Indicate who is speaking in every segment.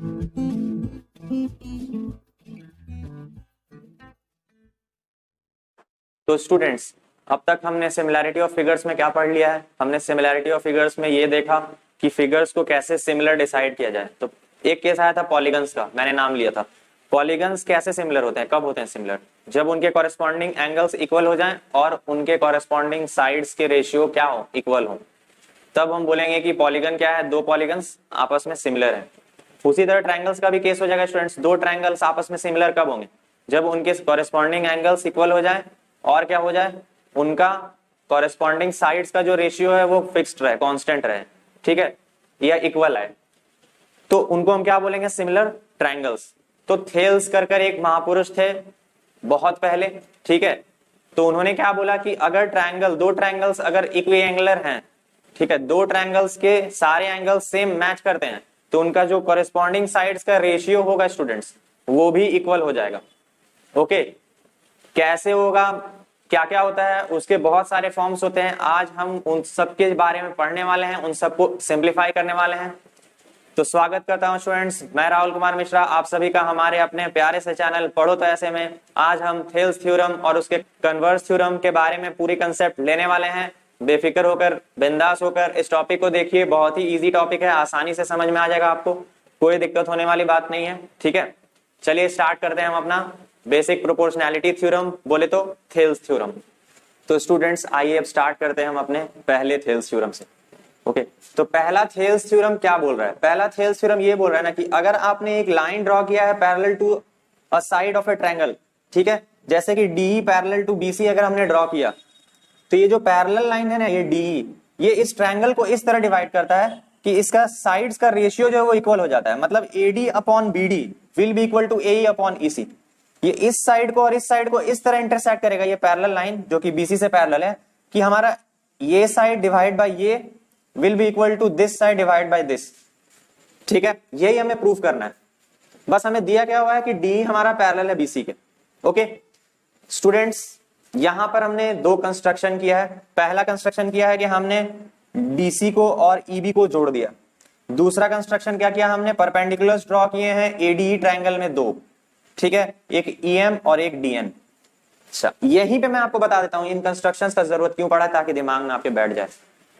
Speaker 1: तो स्टूडेंट्स, अब तक हमने सिमिलैरिटी ऑफ फिगर्स में क्या पढ़ लिया है? हमने सिमिलैरिटी ऑफ फिगर्स में ये देखा कि फिगर्स को कैसे सिमिलर डिसाइड किया जाए। तो एक केस आया था पॉलीगन्स का, मैंने नाम लिया था। पॉलीगन्स कैसे सिमिलर होते हैं, कब होते हैं सिमिलर? जब उनके कॉरेस्पॉन्डिंग एंगल्स इक्वल हो जाएं और उनके कॉरेस्पॉन्डिंग साइड्स के रेशियो क्या हो, इक्वल हो, तब हम बोलेंगे कि पॉलीगन क्या है, दो पॉलीगन्स आपस में सिमिलर है। उसी तरह ट्रायंगल्स का भी केस हो जाएगा स्टूडेंट्स। दो ट्रायंगल्स आपस में सिमिलर कब होंगे? जब उनके कॉरेस्पॉन्डिंग एंगल्स इक्वल हो जाए और क्या हो जाए, उनका कॉरेस्पॉन्डिंग साइड्स का जो रेशियो है वो फिक्स्ड रहे, कांस्टेंट रहे, ठीक है, या इक्वल है, तो उनको हम क्या बोलेंगे, सिमिलर ट्रायंगल्स। तो थेल्स कर एक महापुरुष थे बहुत पहले, ठीक है, तो उन्होंने क्या बोला कि अगर ट्रायंगल, दो ट्रायंगल्स अगर इक्विएंगुलर हैं, ठीक है, दो ट्रायंगल्स के सारे एंगल्स सेम मैच करते हैं, तो उनका जो कॉरेस्पॉन्डिंग साइड्स का रेशियो होगा स्टूडेंट्स, वो भी इक्वल हो जाएगा। ओके, कैसे होगा, क्या क्या होता है, उसके बहुत सारे फॉर्म्स होते हैं। आज हम उन सब के बारे में पढ़ने वाले हैं, उन सबको सिंप्लीफाई करने वाले हैं। तो स्वागत करता हूं स्टूडेंट्स, मैं राहुल कुमार मिश्रा, आप सभी का हमारे अपने प्यारे से चैनल पढ़ो तो ऐसे में। आज हम थेल्स थ्योरम और उसके कन्वर्स थ्योरम के बारे में पूरी कंसेप्ट लेने वाले हैं। बेफिक्र होकर, बिंदास होकर इस टॉपिक को देखिए, बहुत ही इजी टॉपिक है, आसानी से समझ में आ जाएगा आपको, कोई दिक्कत होने वाली बात नहीं है, ठीक है। चलिए स्टार्ट करते हैं हम अपना बेसिक प्रोपोर्शनैलिटी थ्योरम, बोले तो थेल्स थ्योरम। तो स्टूडेंट्स आइए अब स्टार्ट करते हैं हम अपने पहले थेल्स थ्योरम से। ओके, तो पहला थेल्स थ्योरम क्या बोल रहा है? पहला थेल्स थ्योरम ये बोल रहा है ना कि अगर आपने एक लाइन ड्रॉ किया है parallel to a side of a triangle, ठीक है, जैसे कि डी पैरेलल टू बीसी अगर हमने ड्रॉ किया, तो ये जो पैरेलल लाइन है ना, ये डी, ये इस ट्रायंगल को इस तरह डिवाइड करता है कि इसका साइड्स का रेशियो जो है वो इक्वल हो जाता है। मतलब AD upon BD will be equal to a upon EC. ये इस साइड को और इस साइड को इस तरह इंटरसेक्ट करेगा, ये पैरेलल लाइन जो कि बीसी से पैरेलल है, कि हमारा ये साइड डिवाइड बाय ये will be equal to this side divide by this, ठीक है। यही हमें प्रूफ करना है। बस हमें दिया क्या हुआ है कि डी हमारा पैरेलल है बीसी के। ओके स्टूडेंट्स, यहां पर हमने दो कंस्ट्रक्शन किया है। पहला कंस्ट्रक्शन किया है कि हमने डीसी को और ईबी को जोड़ दिया। दूसरा कंस्ट्रक्शन क्या किया, हमने परपेंडिकुलर्स ड्रॉ किए हैं एडीई ट्रायंगल में दो, ठीक है, एक ईएम और एक डीएन। अच्छा, यहीं पे मैं आपको बता देता हूं इन कंस्ट्रक्शंस का जरूरत क्यों पड़ा, ताकि दिमाग में आपके बैठ जाए।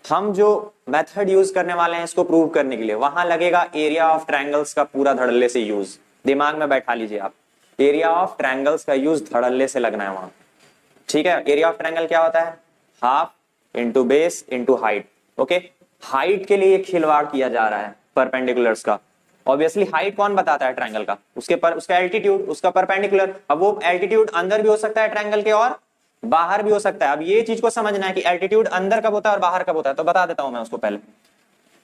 Speaker 1: हम जो मेथड यूज करने वाले हैं इसको प्रूव करने के लिए, वहां लगेगा एरिया ऑफ ट्रायंगल्स का पूरा धड़ल्ले से यूज। दिमाग में बैठा लीजिए आप, एरिया ऑफ ट्रायंगल्स का यूज धड़ल्ले से लगना है वहां, ठीक है। एरिया ऑफ ट्रायंगल क्या होता है, half into base into height. Okay, height के लिए खिलवाड़ किया जा रहा है परपेंडिकुलर्स का। ऑब्वियसली हाइट कौन बताता है ट्रायंगल का, उसका एल्टीट्यूड, उसका परपेंडिकुलर। अब वो एल्टीट्यूड अंदर भी हो सकता है ट्रायंगल के और बाहर भी हो सकता है। अब ये चीज को समझना है कि एल्टीट्यूड अंदर कब होता है और बाहर कब होता है, तो बता देता हूं मैं उसको पहले।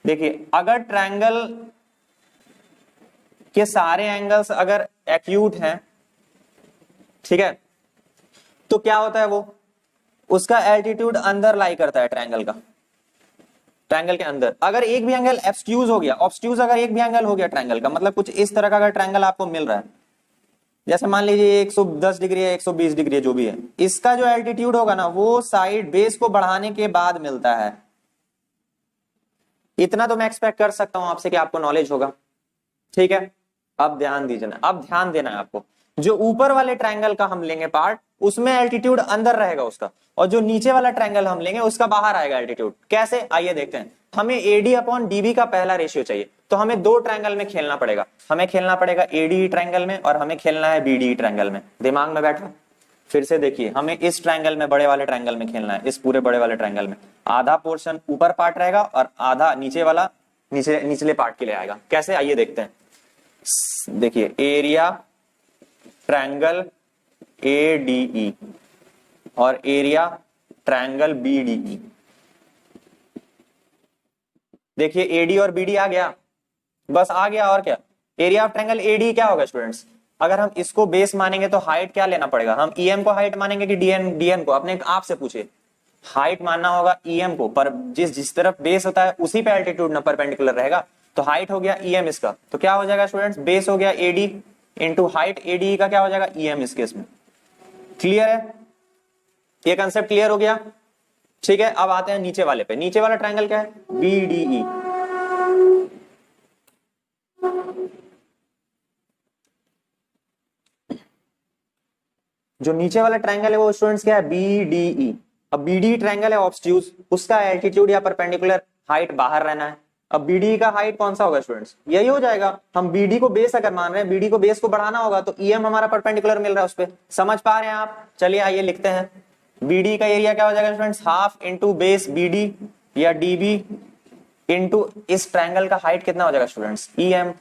Speaker 1: देखिए, अगर ट्रायंगल के सारे एंगल्स अगर एक्यूट हैं, ठीक है, तो क्या होता है, वो उसका एल्टीट्यूड अंदर लाई करता है ट्रायंगल का, ट्रायंगल के अंदर। अगर एक भी एंगल एब्स्ट्यूज हो गया, ऑब्स्ट्यूज अगर एक भी एंगल हो गया ट्रायंगल का, मतलब कुछ इस तरह का अगर ट्रायंगल आपको मिल रहा है, जैसे मान लीजिए 110 डिग्री है, 120 डिग्री है, जो भी है, इसका जो एल्टीट्यूड होगा ना, वो साइड बेस को बढ़ाने के बाद मिलता है। इतना तो मैं एक्सपेक्ट कर सकता हूं आपसे कि आपको नॉलेज होगा, ठीक है। अब ध्यान दीजिए ना, अब ध्यान देना है आपको। जो ऊपर वाले ट्रायंगल का हम लेंगे पार्ट, उसमें एल्टीट्यूड अंदर रहेगा उसका, और जो नीचे वाला ट्रायंगल हम लेंगे उसका बाहर आएगा एल्टीट्यूड। कैसे, आइए देखते हैं। हमें एडी अपॉन डीबी का पहला रेशियो चाहिए, तो हमें दो ट्रायंगल में खेलना पड़ेगा। हमें खेलना पड़ेगा एडी ट्रायंगल में और हमें खेलना है बीडी ट्रायंगल में। दिमाग में बैठा, फिर से देखिए, हमें इस ट्रायंगल में, बड़े वाले ट्रायंगल में खेलना है। इस पूरे बड़े वाले ट्रायंगल में आधा पोर्शन ऊपर पार्ट रहेगा और आधा नीचे वाला, निचले पार्ट के लिए आएगा। कैसे, आइए देखते हैं। देखिए, एरिया ट्रायंगल एडीई और एरिया ट्रायंगल बीडीई। देखिए, एडी और बीडी आ गया, बस आ गया, और क्या। एरिया ऑफ ट्रायंगल एडी क्या होगा स्टूडेंट्स, अगर हम इसको बेस मानेंगे तो हाइट क्या लेना पड़ेगा, हम ईएम को हाइट मानेंगे कि डीएन को, अपने आप से पूछे। हाइट मानना होगा ईएम को, पर जिस तरफ बेस होता है उसी पे एल्टीट्यूड ना परपेंडिकुलर रहेगा। तो हाइट हो गया ईएम इसका, तो क्या हो जाएगा स्टूडेंट्स, बेस हो गया एडी इंटू हाइट एडी का क्या हो जाएगा, ईएम इस केस में। क्लियर है, ये कंसेप्ट क्लियर हो गया, ठीक है। अब आते हैं नीचे वाले पे। नीचे वाला ट्रायंगल क्या है, बीडीई। जो नीचे वाला ट्रायंगल है वो स्टूडेंट्स क्या है, बी डी ई। अब बी डी ट्रायंगल है ऑब्स्ट्यूज, उसका एल्टीट्यूड या परपेंडिकुलर हाइट बाहर रहना है। अब बीडी का हाइट कौन सा होगा स्टूडेंट्स, यही हो जाएगा। हम बीडी को बेस अगर मान रहे हैं, बीडी को बेस को बढ़ाना होगा तो ईएम हमारा परपेंडिकुलर मिल रहा है उस पर, समझ पा रहे हैं आप। चलिए आइए लिखते हैं, बीडी का एरिया क्या हो जाएगा students, half into base BD या डीबी इंटू इस ट्रायंगल का हाइट कितना हो जाएगा स्टूडेंट्स, ईएम।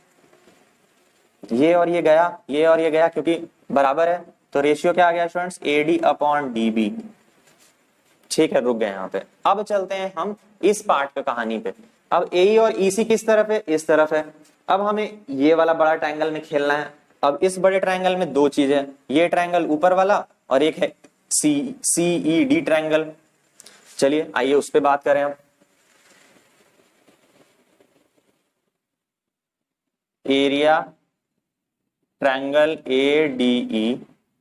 Speaker 1: ये और ये गया, ये और ये गया, क्योंकि बराबर है तो रेशियो क्या आ गया स्टूडेंट्स, एडी अपॉन डीबी। ठीक है, रुक गए यहाँ पे। अब चलते हैं हम इस पार्ट पे, कहानी पे। अब एई और ईसी किस तरफ है, इस तरफ है। अब हमें ये वाला बड़ा ट्रायंगल में खेलना है। अब इस बड़े ट्रायंगल में दो चीजें, ये ट्रायंगल ऊपर वाला और एक है सीईडी ट्रायंगल। चलिए आइए उस पे बात करें। अब area triangle ADE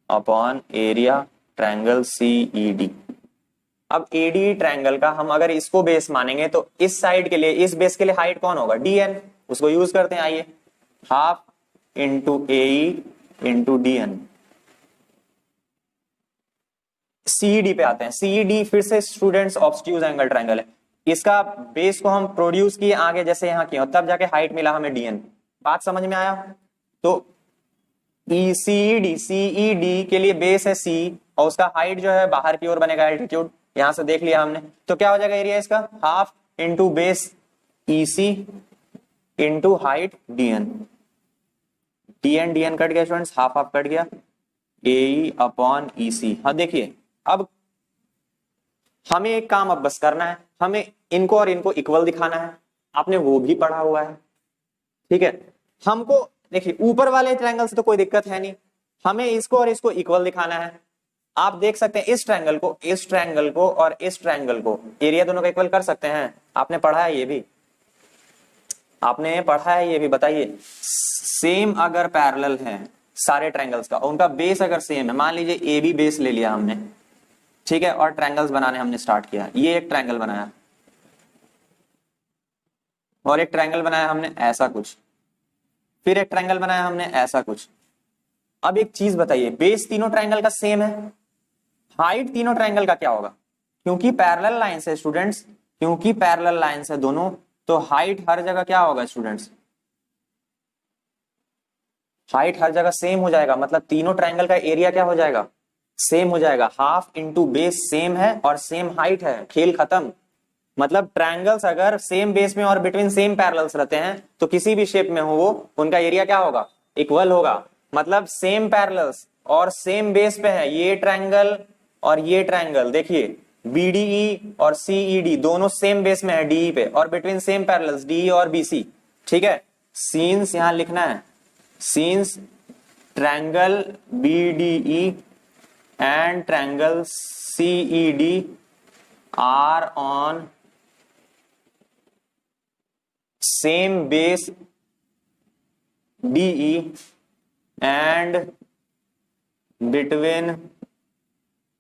Speaker 1: upon area triangle CED. अब एडी ट्रायंगल का हम अगर इसको बेस मानेंगे तो इस साइड के लिए, इस बेस के लिए हाइट कौन होगा, डीएन, उसको यूज करते हैं। आइए, हाफ इंटू एई इंटू डीएन। सीईडी पे आते हैं। सीईडी फिर से स्टूडेंट्स ऑब्स्ट्यूज एंगल ट्रायंगल है, इसका बेस को हम प्रोड्यूस किए आगे जैसे यहाँ किया, तब जाके हाइट मिला हमें डीएन। बात समझ में आया। तो सीईडी के लिए बेस है सी और उसका हाइट जो है बाहर की ओर बनेगा, एल्टीट्यूड यहां से देख लिया हमने। तो क्या हो जाएगा एरिया इसका, half into base EC into height DN. DN DN cut गया स्टूडेंट्स, हाफ हाफ कट गया, ए अपॉन ईसी। हाँ देखिए, अब हमें एक काम अब बस करना है, हमें इनको और इनको इक्वल दिखाना है। आपने वो भी पढ़ा हुआ है, ठीक है। हमको देखिए ऊपर वाले ट्रायंगल से तो कोई दिक्कत है नहीं, हमें इसको और इसको इक्वल दिखाना है। आप देख सकते हैं इस ट्रायंगल को, इस ट्रायंगल को और इस ट्रायंगल को एरिया दोनों का इक्वल कर सकते हैं। आपने पढ़ा है ये भी, आपने पढ़ा है ये भी, बताइए। सेम अगर पैरेलल है सारे ट्रायंगल्स का, उनका बेस अगर सेम है, मान लीजिए ए बी बेस ले लिया हमने, ठीक है, और ट्रायंगल्स बनाने हमने स्टार्ट किया। ये एक ट्रायंगल बनाया और एक ट्रायंगल बनाया हमने ऐसा कुछ, फिर एक ट्रायंगल बनाया हमने ऐसा कुछ। अब एक चीज बताइए, बेस तीनों ट्रायंगल का सेम है, हाइट तीनों ट्रायंगल का क्या होगा, क्योंकि पैरेलल लाइंस है स्टूडेंट्स, क्योंकि पैरेलल लाइंस है दोनों, तो हाइट हर जगह क्या होगा स्टूडेंट्स, हाइट हर जगह सेम हो जाएगा। मतलब तीनों ट्रायंगल का एरिया क्या हो जाएगा, सेम हो जाएगा। हाफ इंटू बेस सेम है और सेम हाइट है, खेल खत्म। मतलब ट्रायंगल्स अगर सेम बेस में और बिटवीन सेम पैरेलल्स रहते हैं तो किसी भी शेप में हो वो, उनका एरिया क्या होगा, इक्वल होगा। मतलब सेम पैरेलल्स और सेम बेस पे है ये ट्रायंगल और ये ट्रायंगल, देखिए बीडीई और सीईडी दोनों सेम बेस में है डीई पे, और बिटवीन सेम पैरेलल्स डीई और बीसी, ठीक है। सीन्स यहां लिखना है, since triangle BDE and triangle CED are on same base DE and between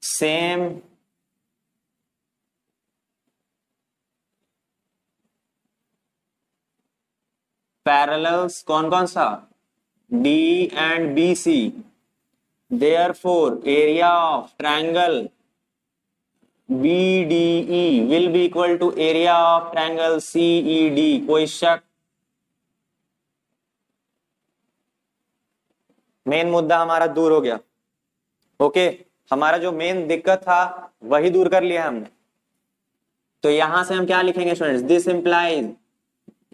Speaker 1: same parallels, कौन कौन सा, D and BC, therefore area of triangle BDE will be equal to area of triangle CED। कोई शक, main मुद्दा हमारा दूर हो गया। ओके, हमारा जो मेन दिक्कत था वही दूर कर लिया हमने। तो यहां से हम क्या लिखेंगे students, this implies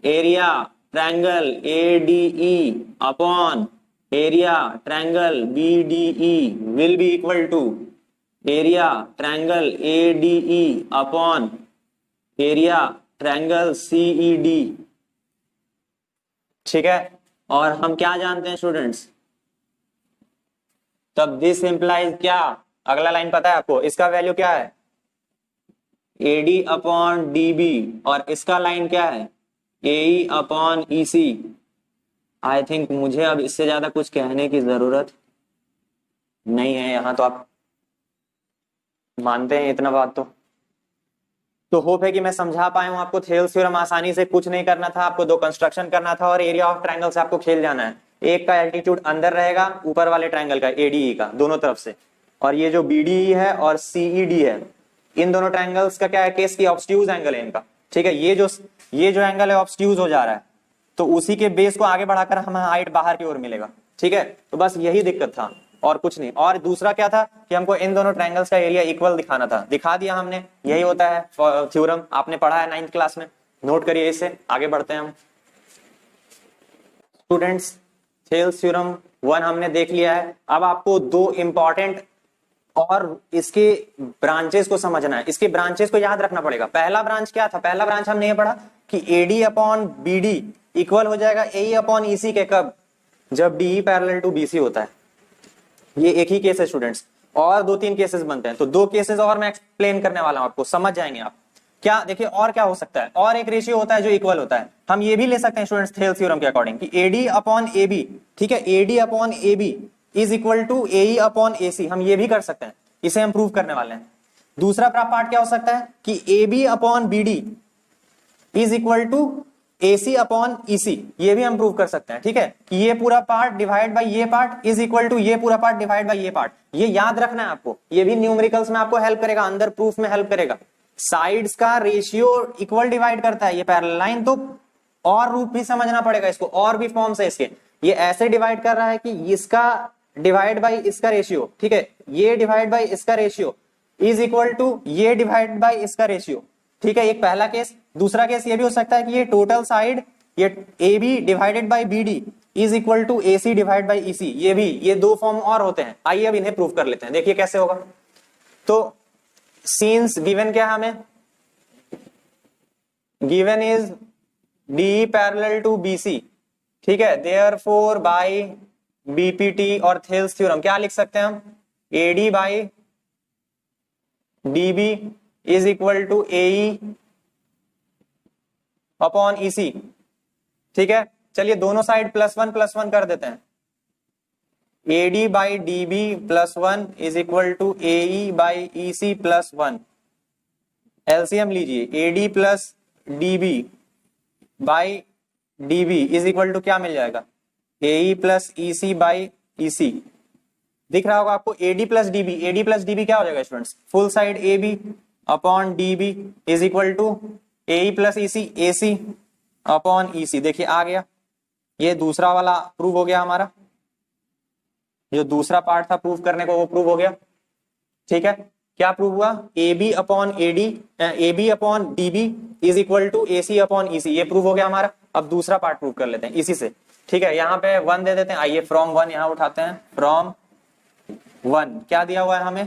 Speaker 1: area triangle ADE upon area triangle BDE will be equal to area triangle ADE upon area triangle CED, ठीक है। और हम क्या जानते हैं स्टूडेंट्स, तब दिस इंप्लाइज क्या, अगला लाइन पता है आपको, इसका वैल्यू क्या है AD अपॉन DB, और इसका लाइन क्या है AE upon EC। I think मुझे अब इससे ज्यादा कुछ कहने की जरूरत नहीं है, यहां तो आप मानते हैं इतना बात। तो होप है कि मैं समझा पाया हूं आपको। थेल्स थ्योरम आसानी से कुछ नहीं करना था, आपको दो कंस्ट्रक्शन करना था और एरिया ऑफ ट्रायंगल से आपको खेल जाना है। एक का एल्टीट्यूड अंदर रहेगा ऊपर वाले ट्रायंगल का ADE का, दोनों तरफ से, और ये जो बीडी है और सीईडी है, इन दोनों ट्रायंगल्स का क्या है केस की ऑब्स्ट्यूज एंगल है इनका, ठीक है। ये जो एंगल है ऑब्स्ट्यूज हो जा रहा है, तो उसी के बेस को आगे बढ़ाकर हमें हाइट बाहर की ओर मिलेगा, ठीक है। तो बस यही दिक्कत था और कुछ नहीं। और दूसरा क्या था कि हमको इन दोनों ट्रायंगल्स का एरिया इक्वल दिखाना था, दिखा दिया हमने, यही होता है थ्योरम, आपने पढ़ा है 9th क्लास में, नोट करिए इसे। आगे बढ़ते हैं हम स्टूडेंट्स। थेल्स थ्योरम 1 हमने देख लिया है। अब आपको दो इंपॉर्टेंट और इसके ब्रांचेस को समझना है, इसके ब्रांचेस को याद रखना पड़ेगा। पहला ब्रांच क्या था, पहला ब्रांच हमने ये पढ़ा कि AD अपॉन BD इक्वल हो जाएगा AE अपॉन EC के, कब, जब DE पैरेलल टू BC होता है। ये एक ही केस है स्टूडेंट्स, और 2-3 केसेस बनते हैं, तो 2 केसेस और मैं एक्सप्लेन करने वाला हूं, आपको समझ जाएंगे आप। क्या देखिए और क्या हो सकता है, और एक रेशियो होता है जो इक्वल होता है। हम ये भी ले सकते हैं स्टूडेंट्स थेल्स थ्योरम के अकॉर्डिंग कि AD अपॉन AB, ठीक है, AD upon AB is equal to AE upon AC, हम ये भी कर सकते हैं, इसे हम प्रूव करने वाले हैं। दूसरा पार्ट क्या हो सकता है कि AB upon BD is equal to AC upon EC, ये भी हम प्रूव कर सकते हैं, ठीक है, कि ये पूरा पार्ट डिवाइड बाय ये पार्ट इज इक्वल टू ये पूरा पार्ट डिवाइड बाय ये पार्ट। ये याद रखना है आपको, ये भी न्यूमेरिकल्स में आपको हेल्प करेगा, अंदर प्रूफ में हेल्प करेगा। साइड्स का रेशियो इक्वल डिवाइड करता है ये पैरेलल लाइन, तो और रूप भी समझना पड़ेगा इसको, और भी फॉर्म्स है इसके। ये ऐसे डिवाइड कर रहा है कि इसका डिवाइड बाय इसका रेशियो, ठीक है, ये डिवाइड बाय इसका रेशियो इज इक्वल टू ये डिवाइड बाय इसका रेशियो, ठीक है, एक पहला केस। दूसरा केस ये भी हो सकता है कि ये टोटल साइड, ये AB divided by BD is equal to AC divide by EC, ये भी, ये 2 फॉर्म और होते हैं। आइए अब इन्हें प्रूव कर लेते हैं, देखिए कैसे होगा। तो सीन्स गिवन क्या है हमें, given is DE parallel to BC, ठीक है, देयरफॉर बाय BPT और थेल्स थ्योरम क्या लिख सकते हैं हम, AD by DB is equal to AE upon EC, ठीक है। चलिए दोनों साइड +1 कर देते हैं, AD by DB +1 is equal to AE by EC +1। LCM लीजिए, AD plus DB by DB is equal to क्या मिल जाएगा, AE plus EC by EC। दिख रहा होगा आपको, AD प्लस DB क्या हो जाएगा students, full side AB upon DB is equal to AE plus EC AC upon EC। देखिए आ गया, ये दूसरा वाला प्रूव हो गया हमारा, जो दूसरा पार्ट था प्रूव करने को वो प्रूव हो गया, ठीक है। क्या प्रूव हुआ, AB upon DB is equal to AC upon EC, ये प्रूव हो गया हमारा। अब दूसरा पार्ट प्रूव कर लेते हैं इसी से, ठीक है। यहाँ पे 1 दे देते हैं, आइए फ्रॉम 1 यहाँ उठाते हैं, फ्रॉम 1 क्या दिया हुआ है हमें,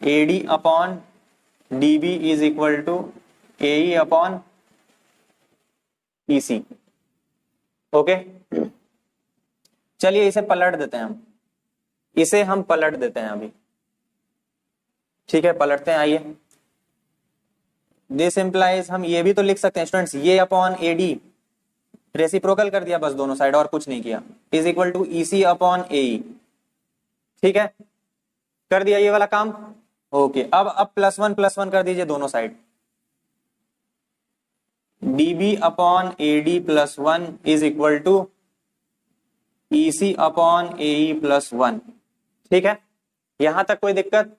Speaker 1: AD upon DB is equal to AE upon EC, okay. चलिए इसे पलट देते हैं हम, इसे हम पलट देते हैं अभी, ठीक है, पलटते हैं। आइए, दिस इंप्लाइज, हम ये भी तो लिख सकते हैं स्टूडेंट्स, ये अपॉन AD रेसिप्रोकल कर दिया बस दोनों साइड और कुछ नहीं किया, is equal to EC upon AE, ठीक है, कर दिया ये वाला काम, ओके। अब +1 कर दीजिए दोनों side, DB upon AD +1 is equal to EC upon AE +1, ठीक है। यहां तक कोई दिक्कत,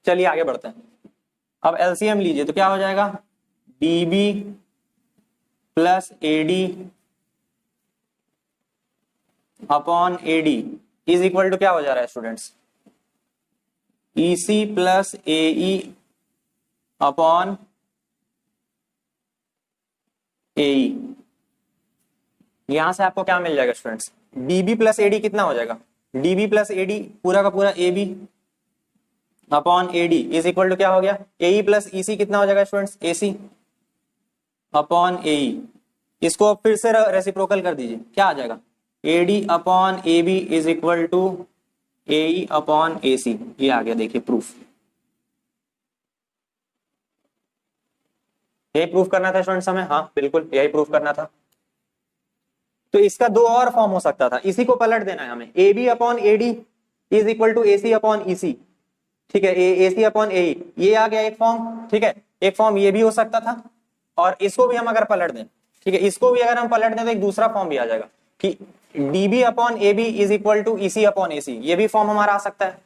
Speaker 1: चलिए आगे बढ़ते हैं। अब एलसीएम लीजिए तो क्या हो जाएगा, DB plus AD upon AD is equal to क्या हो जा रहा है students, EC plus AE upon AE। यहां से आपको क्या मिल जाएगा स्टूडेंट्स, DB प्लस AD कितना हो जाएगा, DB प्लस AD पूरा का पूरा AB upon AD is equal to क्या हो गया, AE प्लस EC कितना हो जाएगा स्टूडेंट्स, AC अपॉन AE। इसको अब फिर से रेसिप्रोकल कर दीजिए, क्या आ जाएगा, AD upon AB is equal to AE upon AC। ये आ गया, देखिए प्रूफ, यही प्रूफ करना था स्टूडेंट्स हमें, हाँ बिल्कुल यही प्रूफ करना था। तो इसका 2 और फॉर्म हो सकता था, इसी को पलट देना है हमें, AB upon AD is equal to AC upon EC, ठीक है, AC अपॉन AE, ये आ गया एक फॉर्म, ठीक है। एक फॉर्म ये भी हो सकता था, और इसको भी हम अगर पलट दें, ठीक है, इसको भी अगर हम पलट दें तो एक दूसरा फॉर्म भी आ जाएगा कि DB upon A B is equal to EC upon AC, ये भी फॉर्म हमारा आ सकता है।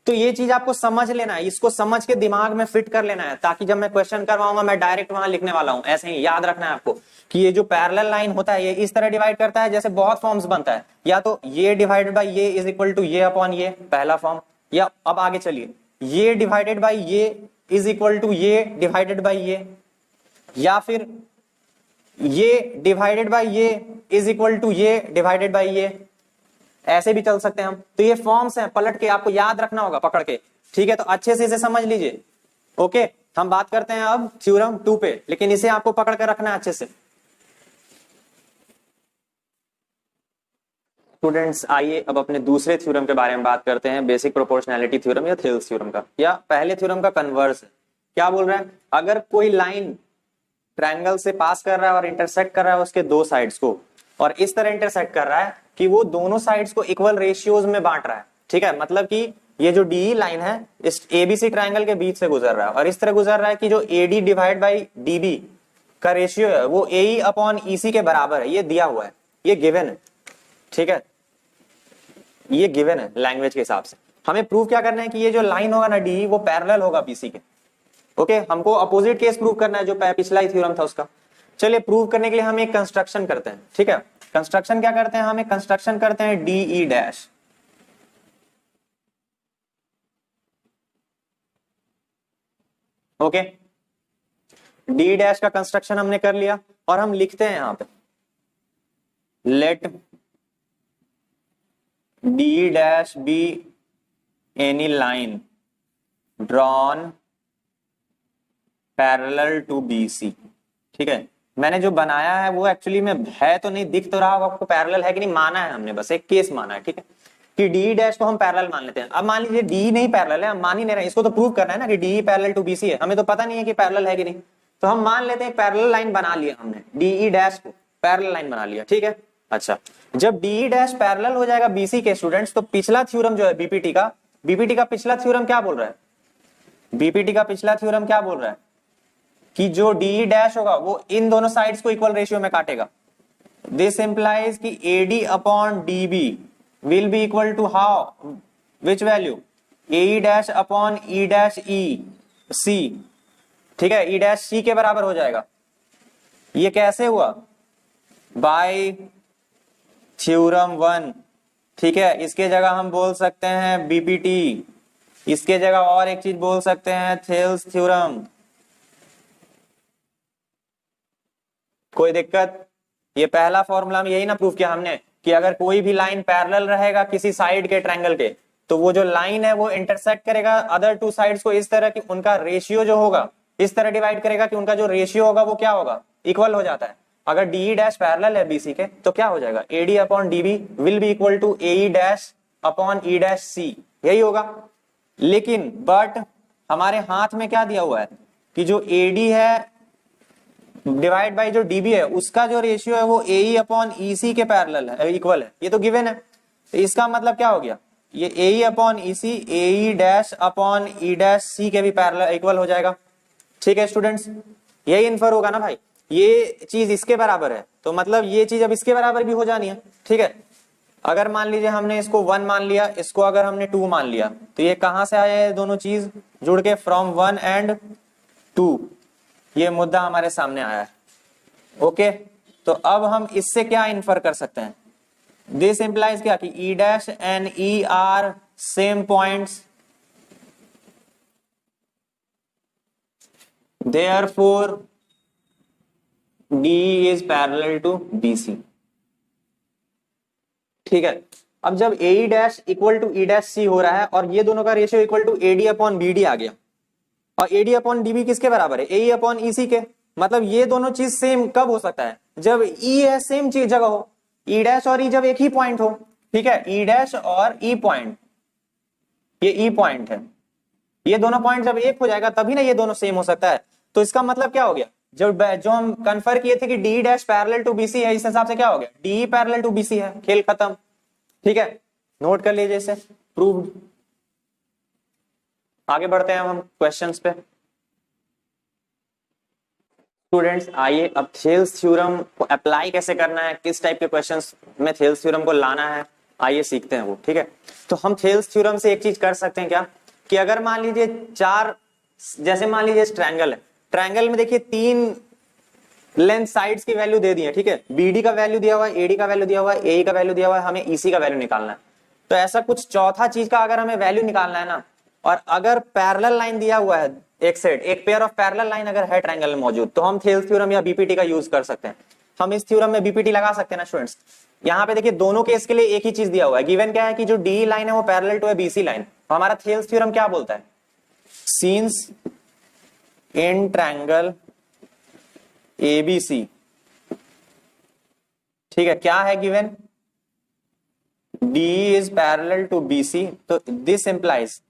Speaker 1: तो ये चीज आपको समझ लेना है, इसको समझ के दिमाग में फिट कर लेना है, ताकि जब मैं क्वेश्चन करवाऊंगा मैं डायरेक्ट वहां लिखने वाला हूं। ऐसे ही याद रखना है आपको कि ये जो पैरेलल लाइन होता है ये इस तरह डिवाइड करता है जैसे बहुत फॉर्म्स बनता है, या तो ये डिवाइडेड बाय ये इज इक्वल टू ये अपॉन ये, पहला फॉर्म, या अब आगे चलिए ये डिवाइडेड बाय ये इज इक्वल टू ये डिवाइडेड बाय ये, या फिर ये डिवाइडेड बाय ये इज इक्वल टू ये डिवाइडेड बाय ये, ऐसे भी चल सकते हैं हम। तो ये फॉर्म्स हैं, पलट के आपको याद रखना होगा पकड़ के, ठीक है। तो अच्छे से इसे समझ लीजिए। ओके, हम बात करते हैं अब थ्योरम 2 पे, लेकिन इसे आपको पकड़ कर रखना है अच्छे से। स्टूडेंट्स आइए अब अपने दूसरे थ्योरम के बारे में बात करते हैं, बेसिक प्रोपोर्शनैलिटी थ्योरम या थेल्स थ्योरम का, या पहले थ्योरम का कन्वर्स है। क्या बोल रहा है, अगर कोई लाइन ट्रायंगल से पास कर रहा है और इंटरसेक्ट कर रहा है उसके दो साइड्स को, और इस तरह इंटरसेक्ट कर रहा है कि वो दोनों साइड्स को इक्वल रेशियोज में बांट रहा है, ठीक है। मतलब कि ये जो डी लाइन है इस एबीसी ट्रायंगल के बीच से गुजर रहा है, और इस तरह गुजर रहा है कि जो एडी डिवाइड बाई डीबी का रेशियो है वो ए अपॉन ईसी के बराबर है। ये दिया हुआ है, ये गिवन है, ठीक है, ये गिवन है लैंग्वेज के हिसाब से। हमें प्रूव क्या करना है कि ये जो लाइन होगा ना डी वो पैरेलल होगा बीसी के। ओके, हमको अपोजिट केस प्रूव करना है जो पिछला ही थ्योरम था उसका। चलिए प्रूव करने के लिए हम एक कंस्ट्रक्शन करते हैं, ठीक है। कंस्ट्रक्शन क्या करते हैं, हम एक कंस्ट्रक्शन करते हैं DE dash. Okay, D dash का कंस्ट्रक्शन हमने कर लिया, और हम लिखते हैं यहां पे let D dash be any line drawn parallel to BC, ठीक है। मैंने जो बनाया है वो एक्चुअली में है तो नहीं, दिख तो रहा होगा आपको पैरेलल है कि नहीं, माना है हमने, बस एक केस माना है, ठीक है, कि डी डैश को हम पैरेलल मान लेते हैं। अब मान लीजिए डी नहीं पैरेलल है, हम मान ही नहीं रहे, इसको तो प्रूव करना है ना कि डी पैरेलल टू बीसी है, हमें तो पता नहीं है कि पैरेलल है कि नहीं, तो हम मान लेते हैं पैरेलल लाइन बना लिया हमने, डीई डैश को पैरेलल लाइन बना लिया, ठीक है। अच्छा, जब डीई डैश पैरेलल हो जाएगा बीसी के स्टूडेंट्स, तो पिछला थ्योरम जो है बीपीटी का पिछला थ्योरम क्या बोल रहा है, बीपीटी का पिछला थ्योरम क्या बोल रहा है कि जो डी डैश होगा वो इन दोनों साइड्स को इक्वल रेशियो में काटेगा। दिस इंप्लाइज कि AD upon DB will be equal to how, which value, A dash upon E dash E C, ठीक है, ई डैश सी के बराबर हो जाएगा। ये कैसे हुआ, बाय थ्योरम 1, ठीक है। इसके जगह हम बोल सकते हैं बीपीटी, इसके जगह और एक चीज बोल सकते हैं थेल्स थ्योरम। कोई दिक्कत, ये पहला फॉर्मूला में यही ना प्रूफ किया हमने कि अगर कोई भी लाइन पैरेलल रहेगा किसी साइड के ट्रायंगल के, तो वो जो लाइन है वो इंटरसेक्ट करेगा अदर टू साइड्स को इस तरह कि उनका रेशियो जो होगा इस तरह डिवाइड करेगा कि उनका जो रेशियो होगा वो क्या होगा, इक्वल हो जाता है। अगर डी डैश पैरेलल है बीसी के तो क्या हो जाएगा, AD upon DB will be equal to A dash upon E dash C, यही होगा। लेकिन बट हमारे हाथ में क्या दिया हुआ है कि जो एडी है डिवाइड बाई जो डीबी है उसका जो रेशियो है वो ए अपॉन ई सी के पैरेलल है, इक्वल है, ये तो गिवन है। तो इसका मतलब क्या हो गया, ये ए अपॉन ई सी ए डैश अपॉन ई डैश सी के भी पैरेलल इक्वल हो जाएगा, ठीक है स्टूडेंट्स। यही इन्फर होगा ना भाई, ये चीज इसके बराबर है तो मतलब ये चीज अब इसके बराबर भी हो जानी है, ठीक है। अगर मान लीजिए हमने इसको 1 मान लिया, इसको अगर हमने 2 मान लिया, तो ये कहां से आया है, दोनों चीज जुड़ के फ्रॉम 1 एंड 2, ये मुद्दा हमारे सामने आया है। ओके, तो अब हम इससे क्या इन्फर कर सकते हैं, दिस इंप्लाइज क्या कि E dash and E are same points, therefore D is parallel to BC, ठीक है। अब जब A dash equal to E dash C हो रहा है और ये दोनों का ratio equal to AD upon BD आ गया, और एडी अपॉन डीबी किसके बराबर है, ए अपॉन ई सी के, मतलब ये दोनों चीज सेम कब हो सकता है, जब ई है सेम चीज जगह हो, ई डैश और ई जब एक ही पॉइंट हो, ठीक है, ई डैश और ई पॉइंट, ये ई पॉइंट है, ये दोनों पॉइंट जब एक हो जाएगा तभी ना ये दोनों सेम हो सकता है। तो इसका मतलब क्या हो गया, जो हम कन्फर किए थे कि D dash parallel to BC है, इस हिसाब से क्या हो गया, डी पैरेलल टू बीसी है, खेल खत्म, ठीक है। नोट कर लीजिए इसे, प्रूव्ड। आगे बढ़ते हैं हम क्वेश्चंस पे। स्टूडेंट्स आइए अब थेल्स थ्योरम को अप्लाई कैसे करना है, किस टाइप के क्वेश्चंस में थेल्स थ्योरम को लाना है, आइए सीखते हैं वो। ठीक है, तो हम थेल्स थ्योरम से एक चीज कर सकते हैं क्या, कि अगर मान लीजिए चार, जैसे मान लीजिए ट्रायंगल है, ट्रायंगल में देखिए तीन लेंथ साइड्स की वैल्यू दे दी है। ठीक है, बीडी का वैल्यू दिया हुआ है, एडी का वैल्यू दिया हुआ है, एई का वैल्यू दिया हुआ है, हमें ईसी का वैल्यू निकालना है। तो ऐसा कुछ चौथा चीज का अगर हमें वैल्यू निकालना है ना, और अगर पैरेलल लाइन दिया हुआ है एक सेट, एक पेयर ऑफ पैरेलल लाइन अगर है ट्रायंगल में मौजूद, तो हम थेल्स थ्योरम या बीपीटी का यूज कर सकते हैं। हम इस थ्योरम में बीपीटी लगा सकते हैं ना स्टूडेंट्स। यहाँ पे देखिए दोनों केस के लिए एक ही चीज दिया हुआ है, गिवन क्या है कि जो डी लाइन है वो पैरेलल टू है बीसी लाइन। तो हमारा थेल्स थ्योरम क्या बोलता है, सीन्स इन ट्रायंगल एबीसी, ठीक है, क्या है given, D is parallel to BC। तो दिस इंप्लाइज,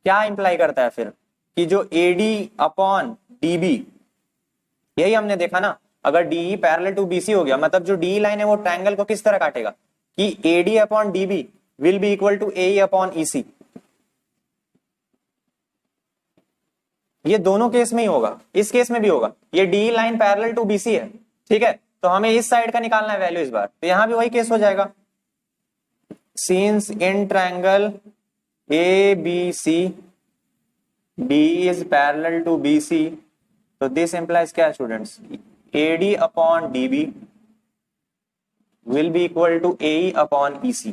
Speaker 1: क्या इंप्लाई करता है फिर, कि जो AD अपॉन DB, यही हमने देखा ना, अगर DE पैरेलल टू BC हो गया, मतलब जो DE लाइन है वो ट्रायंगल को किस तरह काटेगा, कि AD upon DB will be equal to AE upon EC। ये दोनों केस में ही होगा, इस केस में भी होगा, ये DE line parallel to BC है। ठीक है, तो हमें इस साइड का निकालना है वैल्यू इस बार, तो यहां भी वही केस हो जाएगा, since in triangle ABC D is parallel to BC, तो दिस implies क्या है students, AD upon DB will be equal to AE upon EC।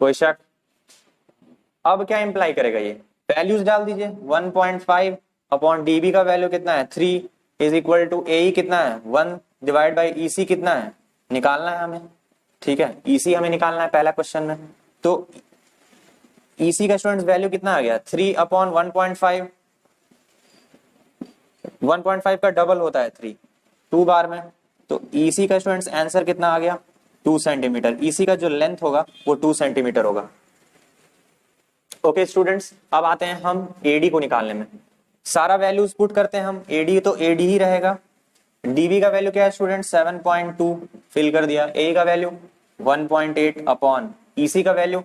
Speaker 1: कोई शक? अब क्या इंप्लाई करेगा ये, वैल्यूज डाल दीजिए, 1.5 अपॉन DB का वैल्यू कितना है 3 इज इक्वल टू AE कितना है 1 डिवाइड बाई EC कितना है, निकालना है हमें। ठीक है, EC हमें निकालना है पहला क्वेश्चन में, तो EC का स्टूडेंट्स वैल्यू कितना आ गया 3 अपॉन 1.5, 1.5 का डबल होता है 3 2 बार में, तो EC का स्टूडेंट्स आंसर कितना आ गया 2 सेंटीमीटर। EC का जो लेंथ होगा वो 2 सेंटीमीटर होगा। ओके स्टूडेंट्स, अब आते हैं हम AD को निकालने में, सारा वैल्यूज पुट करते हैं हम, AD तो AD ही रहेगा, DB का वैल्यू क्या है स्टूडेंट 7.2 फिल कर दिया, AE का वैल्यू 1.8 अपॉन EC का वैल्यू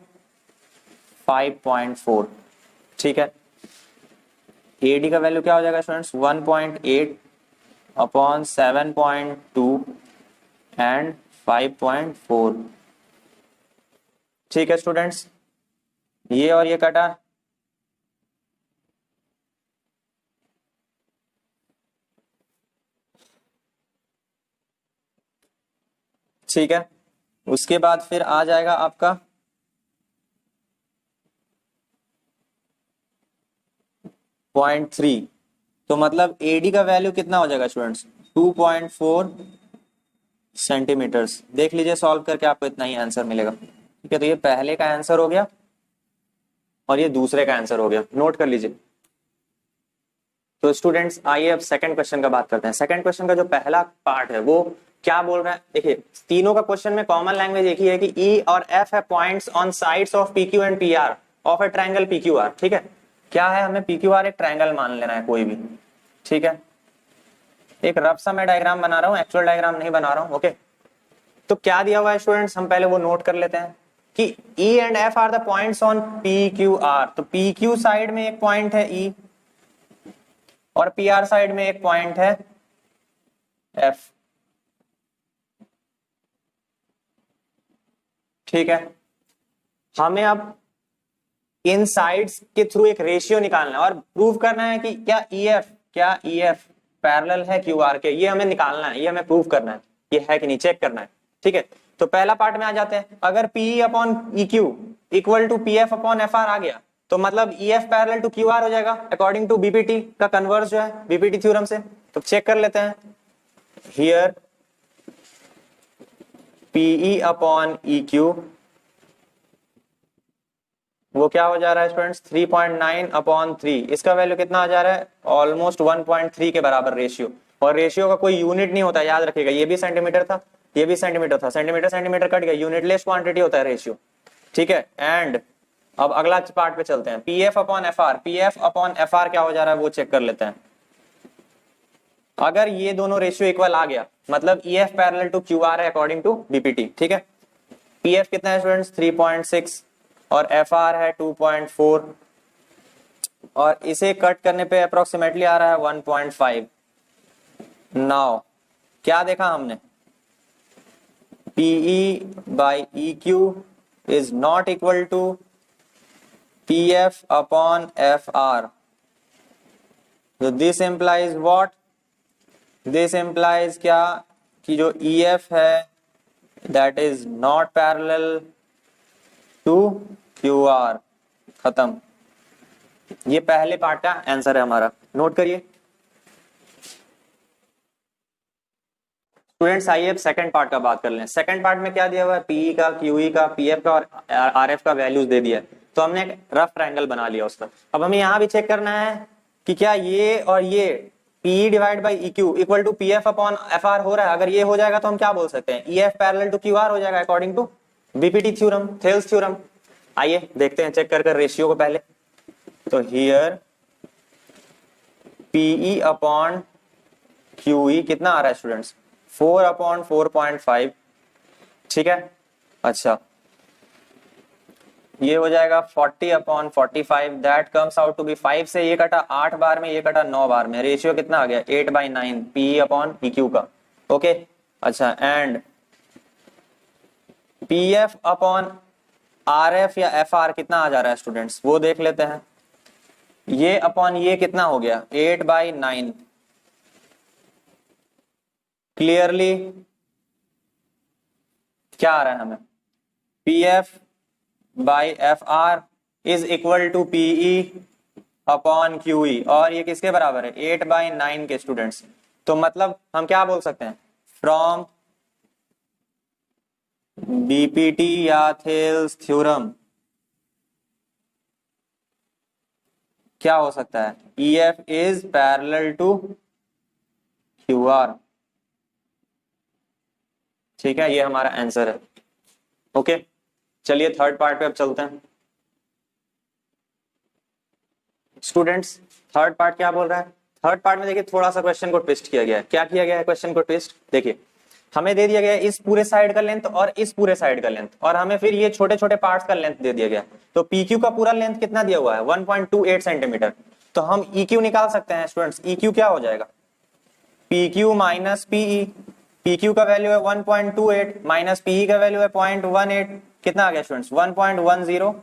Speaker 1: 5.4। ठीक है, AD का वैल्यू क्या हो जाएगा स्टूडेंट्स 1.8 अपॉन 7.2 एंड 5.4। ठीक है स्टूडेंट्स, ये और ये कटा, ठीक है, उसके बाद फिर आ जाएगा आपका 0.3, तो मतलब AD का वैल्यू कितना हो जाएगा स्टूडेंट्स 2.4 सेंटीमीटर्स। देख लीजिए सॉल्व करके आपको इतना ही आंसर मिलेगा। ठीक है, तो ये पहले का आंसर हो गया और ये दूसरे का आंसर हो गया, नोट कर लीजिए। तो स्टूडेंट्स आइए अब सेकंड क्वेश्चन का बात करते हैं। सेकंड क्वेश्चन का जो पहला पार्ट है वो क्या बोल रहा है, देखिए तीनों का क्वेश्चन में कॉमन लैंग्वेज एक ही है कि E और F है points on sides of PQ and PR of a triangle PQR। ठीक है, क्या है, हमें PQR एक ट्रायंगल मान लेना है कोई भी। ठीक है, एक रफ सा मैं डायग्राम बना रहा हूँ, एक्चुअल डायग्राम नहीं बना रहा हूँ। ओके, तो क्या दिया हुआ है स्टूडेंट्स, हम पहले वो नोट कर लेते हैं कि E and F are the points on PQR। तो PQ साइड में एक पॉइंट है E और PR साइड में एक पॉइंट है F। ठीक है, हमें अब इन साइड्स के थ्रू एक रेशियो निकालना है और प्रूव करना है कि क्या EF पैरेलल है QR के, ये हमें निकालना है, ये हमें प्रूव करना है ये है कि नहीं, चेक करना है। ठीक है, तो पहला पार्ट में आ जाते हैं, अगर PE upon EQ equal to PF upon FR आ गया तो मतलब EF पैरेलल टू QR हो जाएगा अकॉर्डिंग टू BPT का कन्वर्स जो है BPT थ्योरम से। तो चेक कर लेते हैं, हियर PE अपॉन EQ वो क्या हो जा रहा है स्टूडेंट्स 3.9 अपॉन 3, इसका वैल्यू कितना आ जा रहा है ऑलमोस्ट 1.3 के बराबर रेशियो। और रेशियो का कोई यूनिट नहीं होता, याद रखिएगा, ये भी सेंटीमीटर था ये भी सेंटीमीटर था, सेंटीमीटर सेंटीमीटर कट गया, यूनिटलेस क्वांटिटी होता है रेशियो। ठीक है, एंड अब अगला पार्ट पे चलते हैं, PF upon FR, PF upon FR क्या हो जा रहा है वो चेक कर लेते हैं। अगर ये दोनों रेशियो इक्वल आ गया मतलब EF पैरेलल टू QR है अकॉर्डिंग टू BPT। ठीक है, PF कितना है स्टूडेंट्स 3.6 और FR है 2.4। और इसे कट करने पे अप्रोक्सीमेटली आ रहा है 1.5। नाउ क्या देखा हमने, PE by EQ is not equal to PF upon FR. So this implies what? This implies क्या कि जो EF है that is not parallel to QR। खत्म। ये पहले पार्ट का आंसर है हमारा, नोट करिए स्टूडेंट्स। आइए अब सेकंड पार्ट का बात कर लें। सेकंड पार्ट में क्या दिया हुआ है, पीई का, क्यूई का, पीएफ का और आरएफ का वैल्यूज दे दिया है। तो हमने एक रफ ट्रायंगल बना लिया उसका। अब हमें यहाँ भी चेक करना है कि क्या ये और ये PE divide by EQ equal to PF upon FR हो रहा है। अगर ये हो जाएगा तो हम क्या बोल सकते हैं, ईएफ पैरेलल टू क्यूआर हो जाएगा according to BPT theorem, Thales theorem. आइए देखते हैं, चेक कर रेशियो को पहले। तो हियर पीई अपॉन क्यूई कितना आ रहा है स्टूडेंट्स, 4/4.5। ठीक है, अच्छा ये हो जाएगा 40/45। That comes out to be 5 से ये कटा 8 बार में, ये कटा 9 बार में। रेशियो कितना आ गया, 8/9 पी अपॉन पीक्यू का। ओके, अच्छा एंड पीएफ अपॉन आरएफ या एफआर कितना आ जा रहा है स्टूडेंट्स, वो देख लेते हैं। ये अपॉन ये कितना हो गया, 8/9। क्लियरली क्या आ रहा है हमें, PF by F R is equal to PE upon QE, और ये किसके बराबर है, 8/9 के स्टूडेंट्स। तो मतलब हम क्या बोल सकते हैं, फ्रॉम बीपीटी या थेल्स थ्योरम क्या हो सकता है, EF is parallel to QR. ठीक है, ये हमारा आंसर है। ओके, चलिए थर्ड पार्ट पे अब चलते हैं स्टूडेंट्स। थर्ड पार्ट क्या बोल रहा है, थर्ड पार्ट में देखिए थोड़ा सा क्वेश्चन को ट्विस्ट किया गया है। क्या किया गया है क्वेश्चन को ट्विस्ट, देखिए हमें दे दिया गया है इस पूरे साइड का लेंथ और इस पूरे साइड का लेंथ, और हमें फिर ये छोटे छोटे पार्ट्स का लेंथ दे दिया गया। तो PQ का पूरा लेंथ कितना दिया हुआ है, 1.28 सेंटीमीटर। तो हम EQ निकाल सकते हैं स्टूडेंट्स। EQ क्या हो जाएगा, PQ माइनस PE। PQ का वैल्यू है 1.28 माइनस PE का वैल्यू है 0.18, कितना आ गया स्टूडेंट्स, 1.10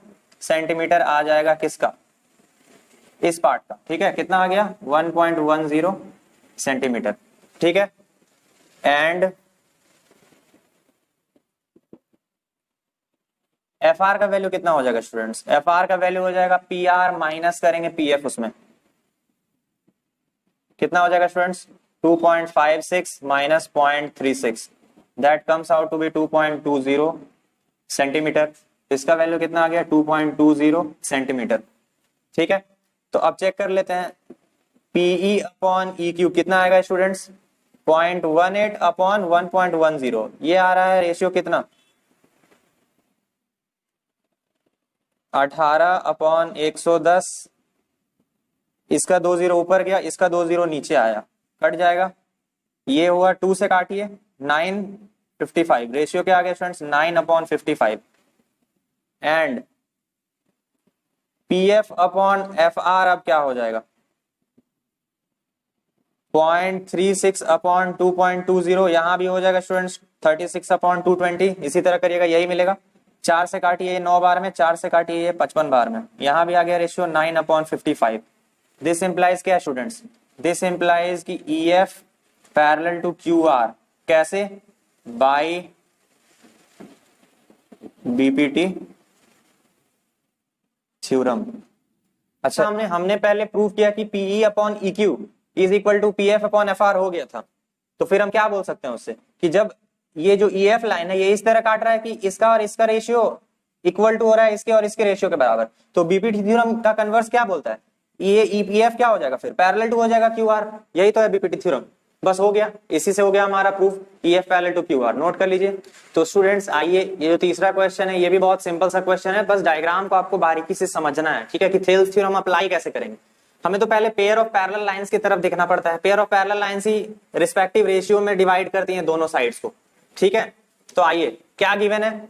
Speaker 1: सेंटीमीटर आ जाएगा किसका, इस पार्ट का। ठीक है, कितना आ गया, 1.10 सेंटीमीटर। ठीक है, एंड एफ आर का वैल्यू कितना हो जाएगा स्टूडेंट्स, एफ आर का वैल्यू हो जाएगा PR माइनस करेंगे PF, उसमें कितना हो जाएगा students, 2.56 minus 0.36, that comes out to be 2.20 centimetre. इसका वैल्यू कितना आ गया, 2.20 सेंटीमीटर। ठीक है, तो अब चेक कर लेते हैं, PE अपॉन EQ कितना आएगा स्टूडेंट्स, 0.18 अपॉन 1.10। ये आ रहा है रेशियो कितना, 18/110। इसका 2 0 ऊपर गया, इसका 2 0 नीचे आया, कट जाएगा। ये हुआ 2 से काटिए, 9/55। रेशियो क्या आ गया students, 9/55। And PF upon FR अब क्या हो जाएगा, 0.36 अपॉन 2.20। यहां भी हो जाएगा स्टूडेंट्स 36/220। इसी तरह करिएगा, यही मिलेगा। 4 से काटिए ये 9 बार में, 4 से काटिए ये 55 बार में। यहां भी आ गया रेशियो 9/55। दिस इंप्लाइज क्या स्टूडेंट्स, दिस इंप्लाइज की EF पैरेलल टू QR, कैसे, बाय बीपीटी थ्योरम। अच्छा, हमने पहले प्रूव किया कि PE upon EQ is equal to PF upon FR हो गया था। तो फिर हम क्या बोल सकते हैं उससे, कि जब ये जो EF लाइन है ये इस तरह काट रहा है कि इसका और इसका रेशियो इक्वल टू हो रहा है इसके और इसके रेशियो के बराबर, तो बीपीटी थ्योरम का कन्वर्स क्या बोलता है, ये EF क्या हो जाएगा, फिर पैरेलल टू हो जाएगा QR। यही तो है बीपीटी थ्योरम, बस हो गया, इसी से हो गया हमारा proof, EF parallel to QR। Note कर लीजिए। तो स्टूडेंट्स आइए, ये जो तीसरा क्वेश्चन है ये भी बहुत सिंपल सा क्वेश्चन है, बस डायग्राम को आपको बारीकी से समझना है। ठीक है, कि थेल्स थ्योरम अप्लाई कैसे करेंगे। हमें तो पहले पेयर ऑफ पैरेलल लाइंस की तरफ देखना पड़ता है। Pair of parallel lines he respective ratio में डिवाइड करती हैं दोनों साइड्स को। ठीक है, तो आइए क्या गिवन है,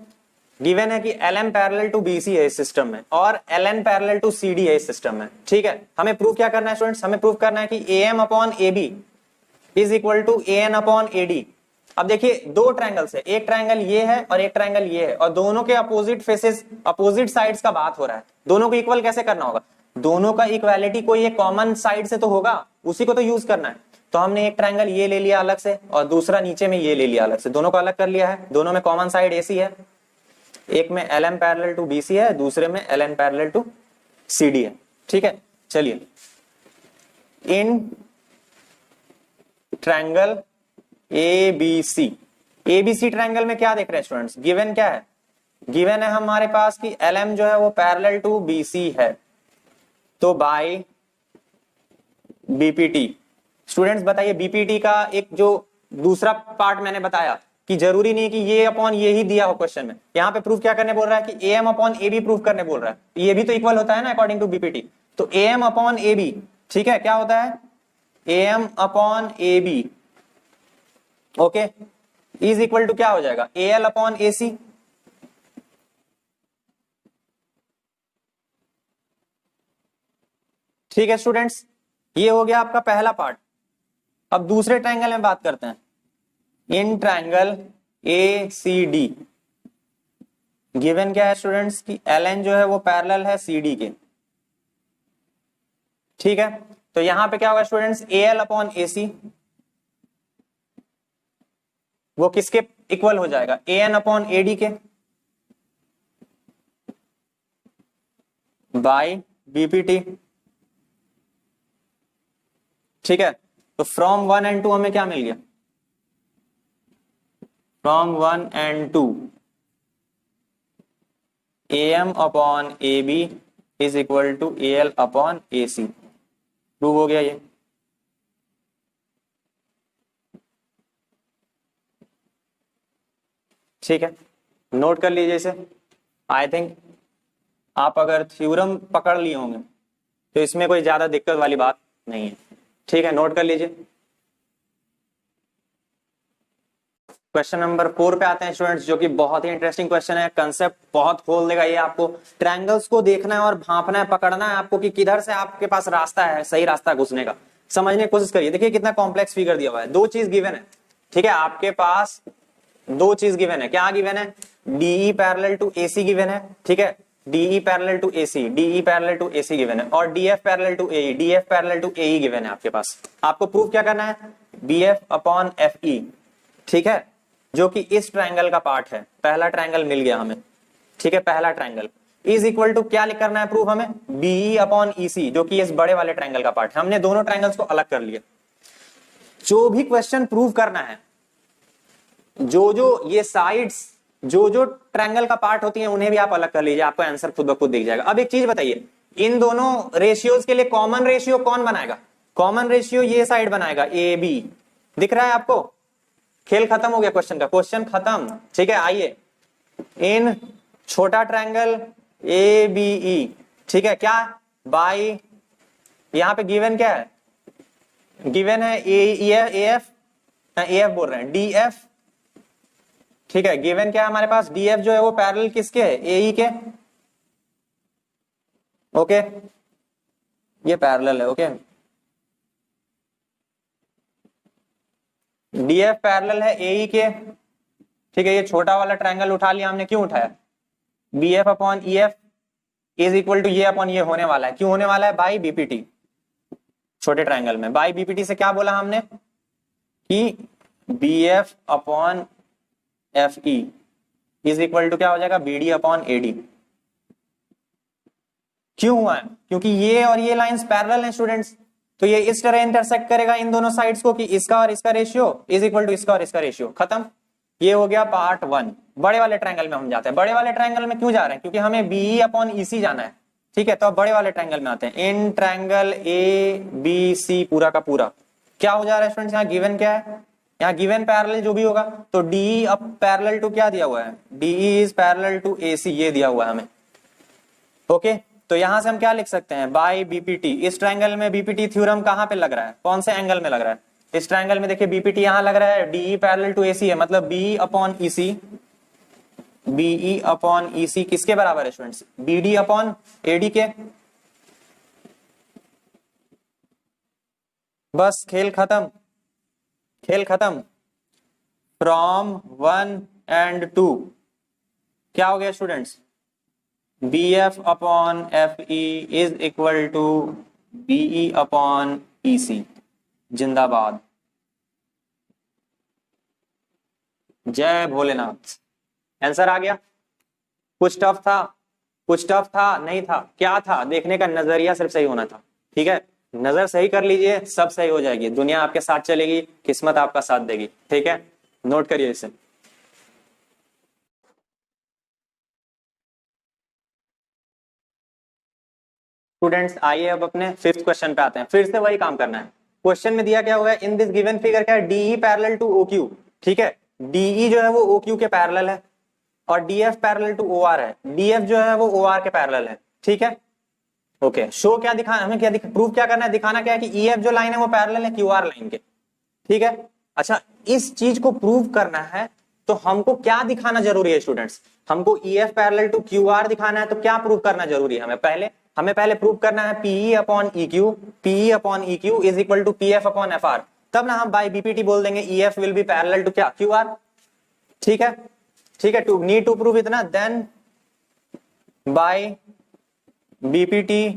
Speaker 1: गिवन है कि LM पैरेलल टू BC है इस सिस्टम में और LN पैरेलल टू CD है इस सिस्टम में। ठीक है, हमें प्रूव क्या करना है स्टूडेंट्स, हमें प्रूव करना है कि AM upon AB is equal to AN upon AD। अब देखिए दो ट्रायंगल्स है, एक ट्रायंगल ये है और एक ट्रायंगल ये है, और दोनों के अपोजिट फेसेस, अपोजिट साइड्स का बात हो रहा है। दोनों को इक्वल कैसे करना होगा, दोनों का इक्वालिटी कोई एक कॉमन साइड से तो होगा, उसी को तो यूज करना है। तो हमने एक ट्रायंगल ये ले लिया अलग से और दूसरा नीचे में ये ले लिया अलग से, दोनों को अलग कर लिया है। दोनों में कॉमन साइड AC है, एक में LM पैरेलल टू BC है, दूसरे में LN पैरेलल टू CD है। ठीक है, चलिए इन ट्रायंगल ABC ट्रायंगल में क्या देख रहे हैं स्टूडेंट्स, गिवन क्या है, गिवन है हमारे पास कि LM जो है वो पैरेलल टू BC है, तो बाय BPT। स्टूडेंट्स बताइए BPT का एक जो दूसरा पार्ट मैंने बताया कि जरूरी नहीं कि ये अपॉन ये ही दिया हो क्वेश्चन में, यहाँ पे प्रूफ क्या करने बोल रहा है कि AM अपॉन AB प्रूफ करने बोल रहा है, ये भी तो इक्वल होता है ना अकॉर्डिंग टू BPT। तो AM अपॉन AB, ठीक है, क्या होता है AM upon AB, okay, is equal to क्या हो जाएगा AL अपॉन AC। ठीक है स्टूडेंट्स, ये हो गया आपका पहला पार्ट। अब दूसरे ट्रायंगल में बात करते हैं, इन ट्रायंगल ACD गिवन क्या है स्टूडेंट्स कि LN जो है वो पैरेलल है CD के। ठीक है, तो यहां पे क्या होगा स्टूडेंट्स, AL अपॉन AC वो किसके इक्वल हो जाएगा, AN अपॉन AD के बाय BPT। ठीक है, तो फ्रॉम 1 and 2 हमें क्या मिल गया, from 1 and 2 AM upon AB is equal to AL upon AC। Prove हो गया ये। ठीक है, नोट कर लीजिए इसे। आई थिंक आप अगर थ्योरम पकड़ लिए होंगे तो इसमें कोई ज्यादा दिक्कत वाली बात नहीं है। ठीक है, नोट कर लीजिए। क्वेश्चन नंबर 4 पे आते हैं स्टूडेंट्स, जो कि बहुत ही इंटरेस्टिंग क्वेश्चन है, कंसेप्ट बहुत खोल देगा ये। आपको ट्रायंगल्स को देखना है और भांपना है, पकड़ना है आपको कि किधर से आपके पास रास्ता है, सही रास्ता घुसने का। समझने की कोशिश करिए। देखिए कितना कॉम्प्लेक्स फिगर दिया हुआ है, दो चीज गिवन है। ठीक है, आपके पास दो चीज गिवन है। क्या गिवन है, DE parallel to AC given है। ठीक है, DE parallel to AC, DE parallel to AC given है, और DF parallel to AE, DF parallel to AE given है आपके पास। आपको प्रूफ क्या करना है, BF अपॉन FE। ठीक है, जो कि इस ट्रायंगल का पार्ट है। पहला ट्रायंगल मिल गया हमें। ठीक है, पहला ट्रायंगल इज इक्वल टू क्या करना है प्रूफ हमें, BE अपॉन EC, जो कि इस बड़े वाले ट्रायंगल का पार्ट है। हमने दोनों ट्रायंगल्स को अलग कर लिया। जो भी क्वेश्चन प्रूव करना है, जो ये साइड्स जो ट्रायंगल का पार्ट होती है उन्हें भी आप अलग कर लीजिए, आपको आंसर खुद ब खुद दिख जाएगा। अब एक चीज बताइए, इन दोनों रेशियोज के लिए कॉमन रेशियो कौन बनाएगा, कॉमन रेशियो ये साइड बनाएगा AB। दिख रहा है आपको, खेल खत्म हो गया क्वेश्चन का, क्वेश्चन खत्म। ठीक है, आइए इन छोटा ट्रायंगल ABE। ठीक है, क्या बाय, यहां पे गिवन क्या है, गिवन है AF बोल रहे हैं DF। ठीक है, गिवन क्या है हमारे पास, DF जो है वो पैरेलल किसके है, AE के। ओके, ये पैरेलल है। ओके, DF पैरेलल है AE के। ठीक है, ये छोटा वाला ट्रायंगल उठा लिया हमने, क्यों उठाया, BF upon EF is equal to ये अपॉन ये होने वाला है। क्यों होने वाला है, बाई BPT। छोटे ट्रायंगल में बाई BPT से क्या बोला हमने कि BF upon FE is equal to क्या हो जाएगा, BD अपॉन AD। क्यों हुआ है, क्योंकि ये और ये लाइंस पैरेलल हैं स्टूडेंट्स, तो ये इस तरह इंटरसेक्ट करेगा इन दोनों साइड्स को कि इसका और इसका रेशियो इज इक्वल टू इसका और इसका रेशियो। खत्म, ये हो गया पार्ट 1। बड़े वाले ट्रायंगल में हम जाते हैं। बड़े वाले ट्रायंगल में क्यों जा रहे हैं, क्योंकि हमें BE अपॉन EC जाना है। ठीक है, तो अब बड़े वाले ट्रायंगल में आते हैं। इन ट्रायंगल ABC पूरा का पूरा क्या हो जा रहा है स्टूडेंट्स, यहाँ गिवन क्या है, यहाँ गिवन पैरेलल जो भी होगा, तो DE अब पैरेलल टू क्या दिया हुआ है, DE is parallel to AC, ये दिया हुआ है हमें। ओके, तो यहां से हम क्या लिख सकते हैं, बाय BPT। इस ट्रायंगल में BPT थ्योरम कहां पे लग रहा है, कौन से एंगल में लग रहा है, इस ट्रायंगल में देखिए BPT यहां लग रहा है, DE पैरेलल टू AC है, मतलब BE upon EC BE upon EC किसके बराबर है स्टूडेंट्स? बीडी अपॉन एडी के। बस खेल खत्म, खेल खत्म। फ्रॉम 1 and 2 क्या हो गया students? B F upon F E is equal to BE upon EC. जिंदाबाद, जय भोलेनाथ। आंसर आ गया। कुछ टफ था, कुछ टफ था, नहीं था, क्या था? देखने का नजरिया सिर्फ सही होना था। ठीक है, नजर सही कर लीजिए, सब सही हो जाएगी, दुनिया आपके साथ चलेगी, किस्मत आपका साथ देगी। ठीक है, नोट करिए इसे। स्टूडेंट्स आइए अब अपने 5th क्वेश्चन पे आते हैं। फिर से वही काम करना है। क्वेश्चन में दिया क्या हुआ है? इन दिस गिवन फिगर क्या है? DE parallel to OQ. ठीक है, डीई जो है वो ओक्यू के पैरेलल है और डीएफ पैरेलल टू ओआर है। डीएफ जो है वो ओआर के पैरेलल है। ठीक है, ओके। शो क्या दिखाना हमें, क्या प्रूव क्या करना है? दिखाना क्या है कि ईएफ जो लाइन है वो पैरेलल है क्यूआर लाइन के। ठीक है, अच्छा, इस चीज को प्रूव करना है तो हमको क्या दिखाना जरूरी है स्टूडेंट्स? हमको ईएफ पैरेलल टू क्यूआर दिखाना है तो क्या प्रूव करना जरूरी है? हमें पहले प्रूव करना है PE upon EQ, PE upon EQ is equal to PF upon FR. तब ना हम बाय बीपीटी बोल देंगे EF will be parallel to क्या? क्यूआर। ठीक है, ठीक है, टू नीड टू प्रूव इतना, then by BPT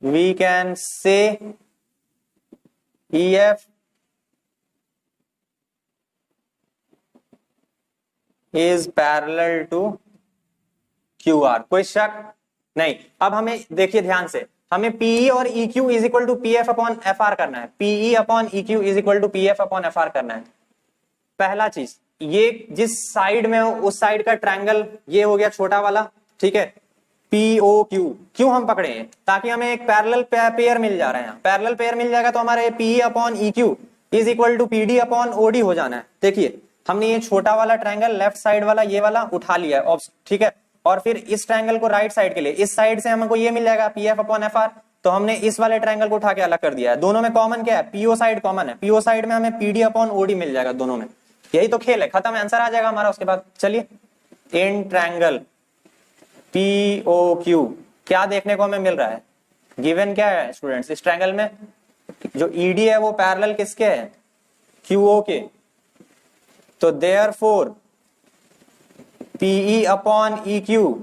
Speaker 1: we can say EF is parallel to QR. कोई शक नहीं। अब हमें देखिए ध्यान से, हमें पीई और EQ is equal to PF upon FR करना है। PE upon EQ is equal to PF upon FR करना है। पहला चीज, ये जिस साइड में हो उस साइड का ट्रायंगल ये हो गया छोटा वाला। ठीक है, POQ क्यों हम पकड़े हैं? ताकि हमें एक पैरेलल पेयर मिल जा रहा है। पैरेलल पेयर मिल जाएगा तो हमारे PE upon EQ is equal to PD upon OD हो जाना है। देखिए हमने ये छोटा वाला ट्रायंगल लेफ्ट साइड वाला ये वाला उठा लिया है। ठीक है, और फिर इस ट्रायंगल को राइट साइड के लिए इस साइड से हमको ये मिल जाएगा पीएफ अपॉन एफआर। तो हमने इस वाले ट्रायंगल को उठा के अलग कर दिया है। दोनों में कॉमन क्या है? पीओ साइड कॉमन है। पीओ साइड में हमें पीडी अपॉन ओडी मिल जाएगा दोनों में। यही तो खेल है, खत्म, आंसर आ जाएगा हमारा उसके बाद। चलिए, इन ट्रायंगल POQ क्या देखने को हमें मिल रहा है? गिवन क्या है स्टूडेंट्स? इस ट्रायंगल में जो ED है वो पैरेलल किसके है? QO के। तो देयरफॉर PE अपॉन EQ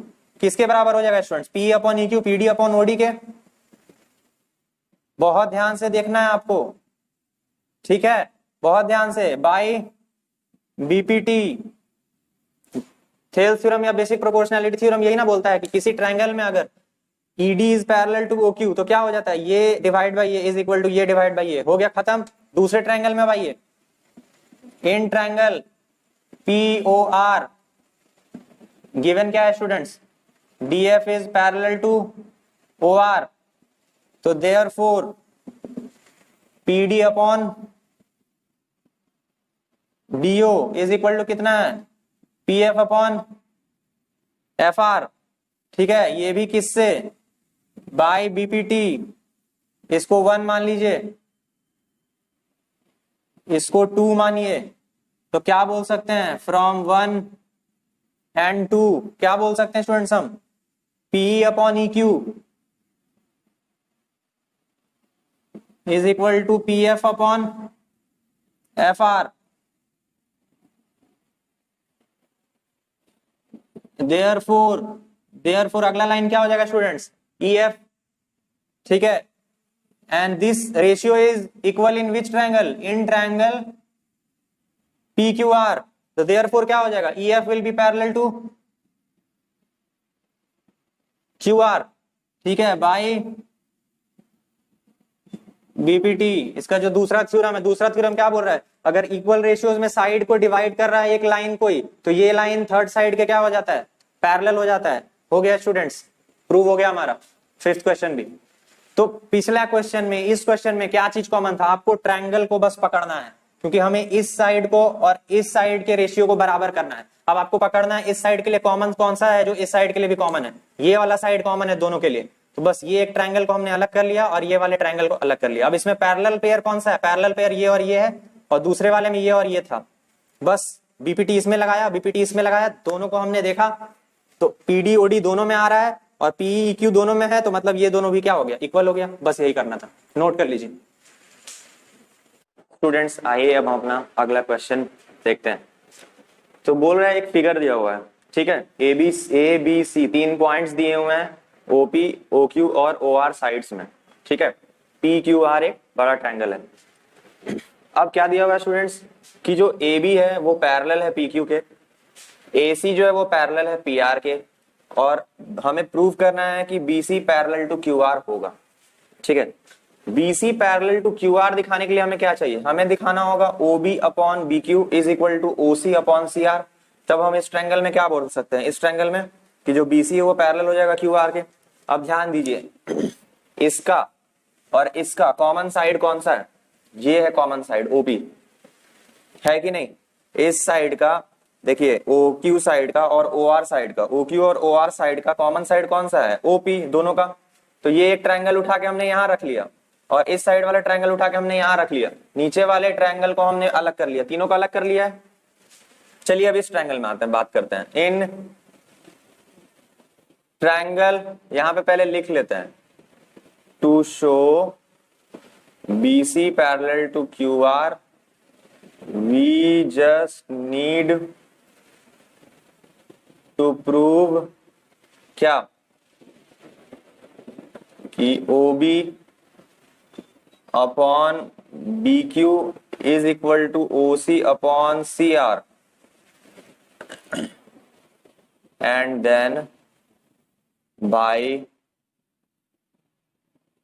Speaker 1: किसके बराबर हो जाएगा students? PE upon EQ PD upon OD के। बहुत ध्यान से देखना है आपको, ठीक है, बहुत ध्यान से। बाय बीपीटी थेल्स थ्योरम या बेसिक प्रोपोर्शनैलिटी थ्योरम यही ना बोलता है कि किसी ट्रायंगल में अगर ED is parallel to OQ तो क्या हो जाता है? ये डिवाइड बाय ये इज इक्वल टू ये डिवाइड बाय ये। हो गया खत्म। दूसरे ट्रायंगल में भाई इन ट्रायंगल POR गिवन क्या है students? DF is parallel to OR। तो therefore PD upon DO is equal to कितना है? PF upon FR। ठीक है, ये भी किससे? By BPT। इसको 1 मान लीजिए, इसको 2 मानिए। तो क्या बोल सकते हैं? फ्रॉम 1 and 2 क्या बोल सकते हैं स्टूडेंट्स हम? PE upon EQ is equal to PF upon FR। Therefore अगला लाइन क्या हो जाएगा स्टूडेंट्स? EF। ठीक है, and this ratio is equal in which triangle? In triangle PQR। तो देयरफॉर क्या हो जाएगा? EF will be parallel to QR। ठीक है, बाय बीपीटी। इसका जो दूसरा थ्योरम है, दूसरा थ्योरम क्या बोल रहा है? अगर इक्वल रेशियोज में साइड को डिवाइड कर रहा है एक लाइन कोई, तो ये लाइन थर्ड साइड के क्या हो जाता है? पैरेलल हो जाता है। हो गया स्टूडेंट्स, प्रूव हो गया हमारा 5th क्वेश्चन भी। तो पिछला क्वेश्चन में इस क्वेश्चन में क्या चीज कॉमन था? आपको ट्रायंगल को बस पकड़ना है, क्योंकि हमें इस साइड को और इस साइड के रेशियो को बराबर करना है। अब आपको पकड़ना है इस साइड के लिए कॉमन कौन सा है जो इस साइड के लिए भी कॉमन है। ये वाला साइड कॉमन है दोनों के लिए। तो बस ये एक ट्रायंगल को हमने अलग कर लिया और ये वाले ट्रायंगल को अलग कर लिया। अब इसमें पैरेलल पेयर कौन सा है? पैरेलल पेयर ये और ये है, और दूसरे वाले में ये और ये था। बस बीपीटी इसमें लगाया, बीपीटी इसमें लगाया, दोनों को हमने देखा तो पीडी ओडी दोनों में आ रहा है और पीई क्यू दोनों में है, तो मतलब ये दोनों भी क्या हो गया, इक्वल हो गया। बस यही करना था, नोट कर लीजिए स्टूडेंट्स। आइए अब हम अपना अगला क्वेश्चन देखते हैं। तो बोल रहा है एक फिगर दिया हुआ है, ठीक है, ए बी सी 3 पॉइंट्स दिए हुए हैं, ओपी ओ क्यू और ओ आर साइड्स में, ठीक है, पी क्यू आर एक बड़ा ट्रायंगल है। अब क्या दिया हुआ है स्टूडेंट्स कि जो ए बी है वो पैरेलल है पी क्यू के, ए सी जो है वो पैरेलल है पी आर के, और हमें प्रूव करना है कि B C parallel to Q R होगा, ठीक है। B C parallel to Q R दिखाने के लिए हमें क्या चाहिए, हमें दिखाना होगा O B upon B Q is equal to O C upon C R. तब हम इस ट्रायंगल में क्या बोल सकते हैं, इस ट्रायंगल में कि जो बी सी है वो पैरेलल हो जाएगा क्यू आर के। अब ध्यान दीजिए, इसका और इसका कॉमन साइड कौन सा है, ये है कॉमन साइड ओपी, है कि नहीं। इस साइड का देखिए ओ क्यू साइड का और ओ आर साइड का, ओ क्यू और ओ आर साइड का कॉमन साइड कौन सा है, ओपी दोनों का। तो ये एक ट्रायंगल उठा के हमने यहां रख लिया और इस साइड वाला ट्रायंगल उठा के हमने यहां रख लिया, नीचे वाले ट्रायंगल को हमने अलग कर लिया, तीनों को अलग कर लिया है। चलिए अब इस ट्रायंगल में आते हैं, बात करते हैं इन ट्रायंगल। यहां पे पहले लिख लेते हैं, to show BC parallel to QR, we just need to prove क्या कि OB upon BQ is equal to OC upon CR, and then by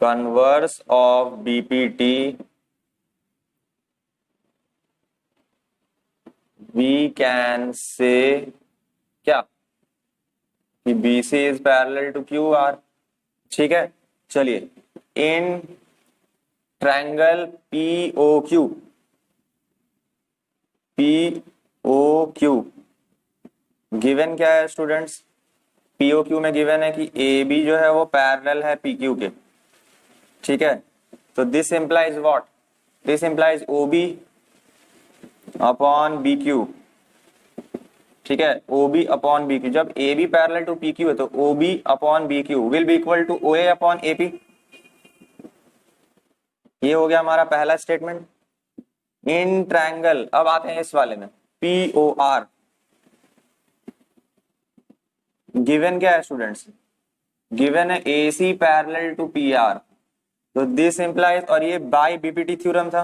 Speaker 1: converse of BPT we can say क्या कि BC is parallel to QR, ठीक है। चलिए in triangle POQ given क्या है students, POQ में गिवन है कि AB जो है वो पैरेलल है PQ के, ठीक है। तो this implies what, this implies OB upon BQ, ठीक है, OB अपॉन BQ। जब AB पैरेलल टू PQ है तो OB upon BQ will be equal to OA upon AP। ये हो गया हमारा पहला स्टेटमेंट। इन ट्रायंगल, अब आते हैं इस वाले में POR, गिवन क्या है स्टूडेंट्स, गिवन है AC पैरेलल टू PR, तो दिस इंप्लाइज, और ये बाय बीपीटी थ्योरम था,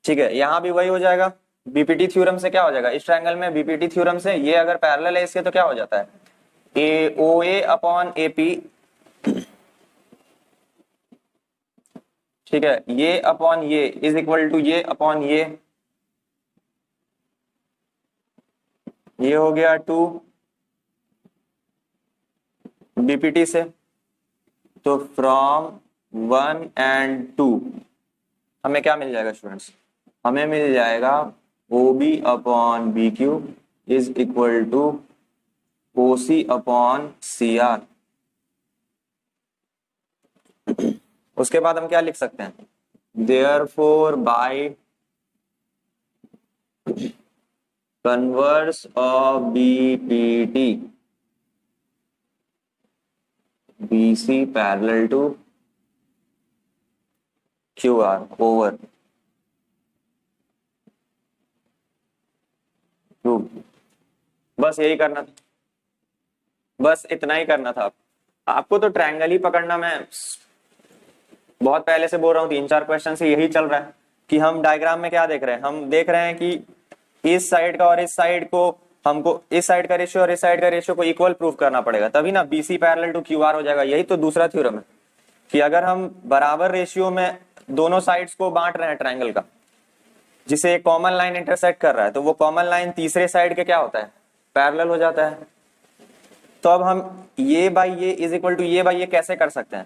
Speaker 1: ठीक है। यहां भी वही हो जाएगा, बीपीटी थ्योरम से क्या हो जाएगा, इस ट्रायंगल में बीपीटी थ्योरम से ये अगर पैरेलल है इसके तो क्या हो जाता है, OA अपॉन AP, ठीक है, ये अपॉन ये इज इक्वल टू ये अपॉन ये हो गया 2 बीपीटी से। तो फ्रॉम 1 and 2 हमें क्या मिल जाएगा स्टूडेंट्स, हमें मिल जाएगा OB upon BQ is equal to OC upon CR। उसके बाद हम क्या लिख सकते हैं, therefore by converse of BPT BC parallel to QR over prove. बस यही करना था, बस इतना ही करना था। आपको तो ट्रायंगल ही पकड़ना, मैं बहुत पहले से बोल रहा हूँ, 3-4 क्वेश्चन से यही चल रहा है कि हम डायग्राम में क्या देख रहे हैं, हम देख रहे हैं कि इस साइड का और इस साइड को, हमको इस साइड का रेशियो और इस साइड का रेशियो को इक्वल प्रूव करना पड़ेगा, तभी ना BC पैरेलल टू QR हो जाएगा। यही तो दूसरा थ्योरम है कि अगर हम बराबर रेशियो में दोनों साइड्स को बांट रहे हैं ट्रायंगल का, जिसे एक कॉमन लाइन इंटरसेक्ट कर रहा है, तो वो कॉमन लाइन तीसरे साइड के क्या होता है, पैरेलल हो जाता है। तो अब हम ये बाई ये इज इक्वल टू ये बाई ये कैसे कर सकते हैं,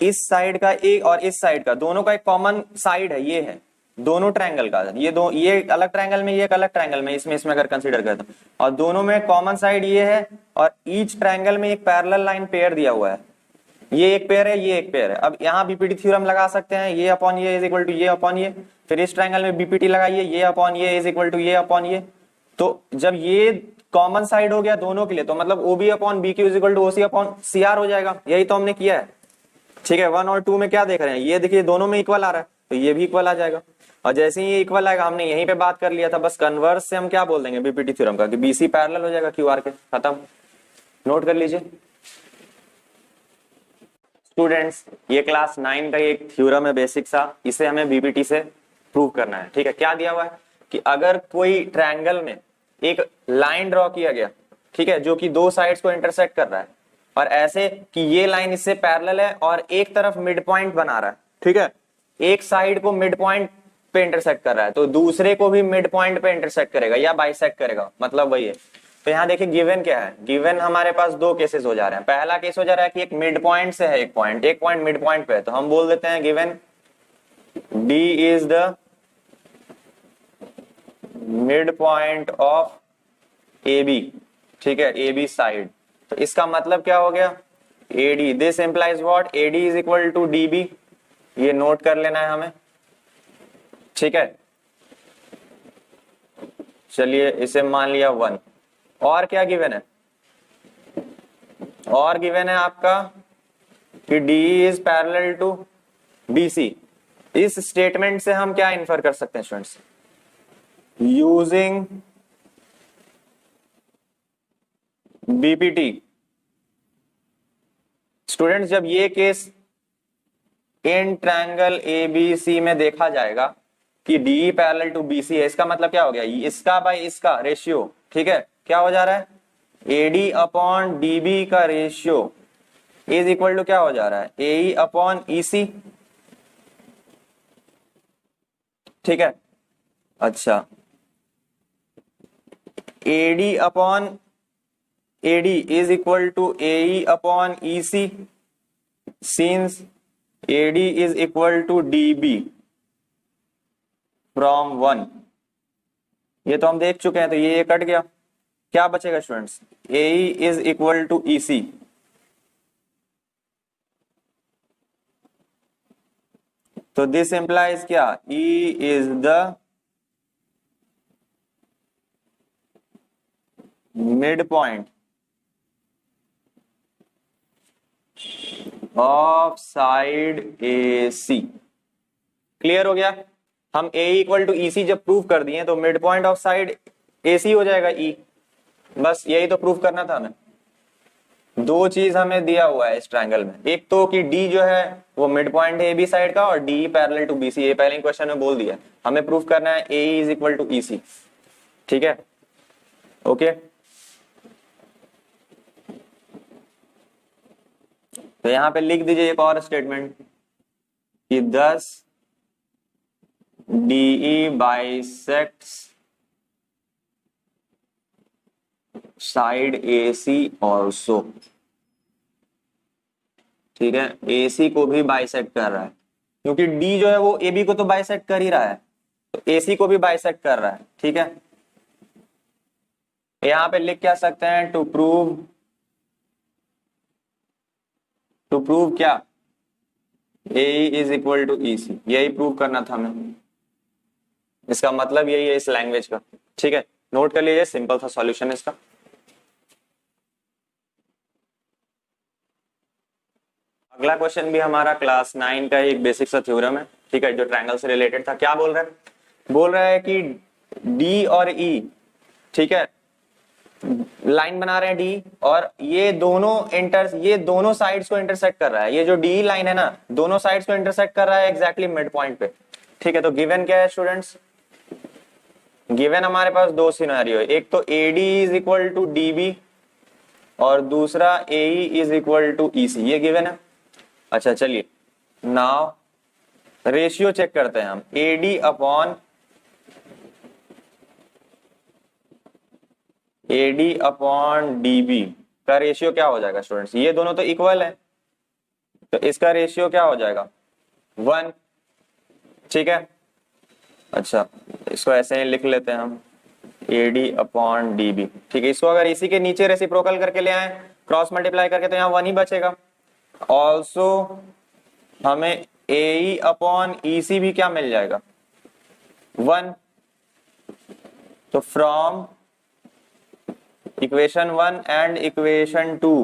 Speaker 1: इस साइड का एक और इस साइड का, दोनों का एक कॉमन साइड है, ये है दोनों ट्रायंगल का, ये एक अलग ट्रायंगल में, ये एक अलग ट्रायंगल में, इसमें अगर कंसीडर करते हैं, और दोनों में कॉमन साइड ये है, और ईच ट्रायंगल में एक पैरेलल लाइन पेयर दिया हुआ है, ये एक पेयर है, ये एक पेयर है। अब यहाँ बीपीटी थ्योरम लगा सकते हैं, ये अपॉन ये इज इक्वल टू ये अपॉन ये। फिर इस ट्रायंगल में बीपीटी लगाइए, ये अपॉन ये इज इक्वल टू ये अपॉन ये। तो जब ये कॉमन साइड हो गया दोनों के लिए, तो मतलब OB upon B Q is equal to OC upon C R हो जाएगा। यही तो हमने किया है, ठीक है। 1 और 2 में क्या देख रहे हैं, ये देखिए दोनों में इक्वल आ रहा है, तो ये भी इक्वल आ जाएगा। और जैसे ही ये इक्वल आएगा, हमने यहीं पे बात कर लिया था, बस कन्वर्स से हम क्या बोल देंगे बीपीटी थ्योरम का, कि बीसी पैरेलल हो जाएगा क्यू आर के, खत्म। नोट कर लीजिए स्टूडेंट्स, ये क्लास 9 का एक थ्योरम है बेसिक सा, इसे हमें बीपीटी से प्रूव करना है, ठीक है। क्या दिया हुआ है कि अगर कोई ट्रायंगल में एक लाइन ड्रॉ किया गया, ठीक है, जो कि दो साइड्स को इंटरसेक्ट कर रहा है, और ऐसे कि ये लाइन इससे पैरेलल है और एक तरफ मिड पॉइंट बना रहा है, ठीक है, एक साइड को मिड पॉइंट पे इंटरसेक्ट कर रहा है, तो दूसरे को भी मिड पॉइंट पे इंटरसेक्ट करेगा या बाइसेक्ट करेगा, मतलब वही है। तो यहाँ देखिए गिवन क्या है, गिवन हमारे पास दो केसेस हो जा रहे हैं। पहला केस हो जा रहा है कि एक मिड पॉइंट से है, एक पॉइंट मिड पॉइंट पे है, तो हम बोल देते हैं given D is the mid point of AB, ठीक है, AB साइड। तो इसका मतलब क्या हो गया, AD, this implies what, AD is equal to DB, ये नोट कर लेना है हमें, ठीक है। चलिए इसे मान लिया 1। और क्या गिवन है, और गिवन है आपका कि D is parallel to BC। इस स्टेटमेंट से हम क्या इन्फर कर सकते हैं स्टूडेंट्स, यूजिंग बीपीटी। स्टूडेंट्स जब ये केस इन ट्रायंगल ABC में देखा जाएगा कि DE पैरेलल टू BC है, इसका मतलब क्या हो गया, इसका बाय इसका रेशियो, ठीक है, क्या हो जा रहा है, AD अपॉन DB का रेशियो इज इक्वल टू क्या हो जा रहा है, AE अपॉन EC, ठीक है। अच्छा, AD upon AD is equal to AE upon EC since AD is equal to DB from 1। ये तो हम देख चुके हैं, तो ये कट गया, क्या बचेगा students, AE is equal to EC। तो दिस इंप्लाइज क्या, E is the mid point of side AC। Clear हो गया, हम A इक्वल टू EC जब प्रूव कर दिए, तो mid point of side AC हो जाएगा E, बस यही तो प्रूव करना था हमें। दो चीज हमें दिया हुआ है इस ट्रायंगल में, एक तो कि D जो है वो मिड पॉइंट है AB साइड का, और DE पैरेलल टू BC, ये पहले क्वेश्चन में बोल दिया। हमें प्रूव करना है AE is equal to EC, ठीक है, ओके। तो यहां पे लिख दीजिए एक और स्टेटमेंट कि thus DE bisects side AC also, ठीक है, AC को भी बाइसेक्ट कर रहा है, क्योंकि D जो है वो AB को तो बाइसेक्ट कर ही रहा है, तो AC को भी बाइसेक्ट कर रहा है, ठीक है। यहां पे लिख क्या सकते हैं, टू प्रूव क्या, AE is equal to EC, यही प्रूव करना था हमें, इसका मतलब यही है इस लैंग्वेज का, ठीक है। नोट कर लीजिए, सिंपल सा सॉल्यूशन इसका। अगला क्वेश्चन भी हमारा क्लास 9 का एक बेसिक सा थ्योरम है, ठीक है, जो ट्रायंगल से रिलेटेड था। क्या बोल रहा है कि D और E, ठीक है, लाइन बना रहे हैं D, और ये दोनों साइड्स को इंटरसेक्ट कर रहा है। ये जो D लाइन है ना, दोनों साइड्स को इंटरसेक्ट कर रहा है एग्जैक्टली मिड पॉइंट पे, ठीक है। तो गिवन क्या है स्टूडेंट्स, गिवन हमारे पास दो सिनेरियो है, एक तो AD is equal to DB और दूसरा AE is equal to EC, ये गिवन है। अच्छा चलिए नाउ रेशियो चेक करते हैं हम, AD अपॉन DB का रेशियो क्या हो जाएगा स्टूडेंट्स, ये दोनों तो इक्वल है, तो इसका रेशियो क्या हो जाएगा 1, ठीक है। अच्छा इसको ऐसे ही लिख लेते हैं हम, AD अपॉन DB, ठीक है। इसको अगर इसी के नीचे रेसिप्रोकल करके ले आए, क्रॉस मल्टीप्लाई करके, तो यहाँ 1 ही बचेगा। ऑल्सो हमें ए अपॉन ई सी भी क्या मिल जाएगा, 1। तो from equation 1 and equation 2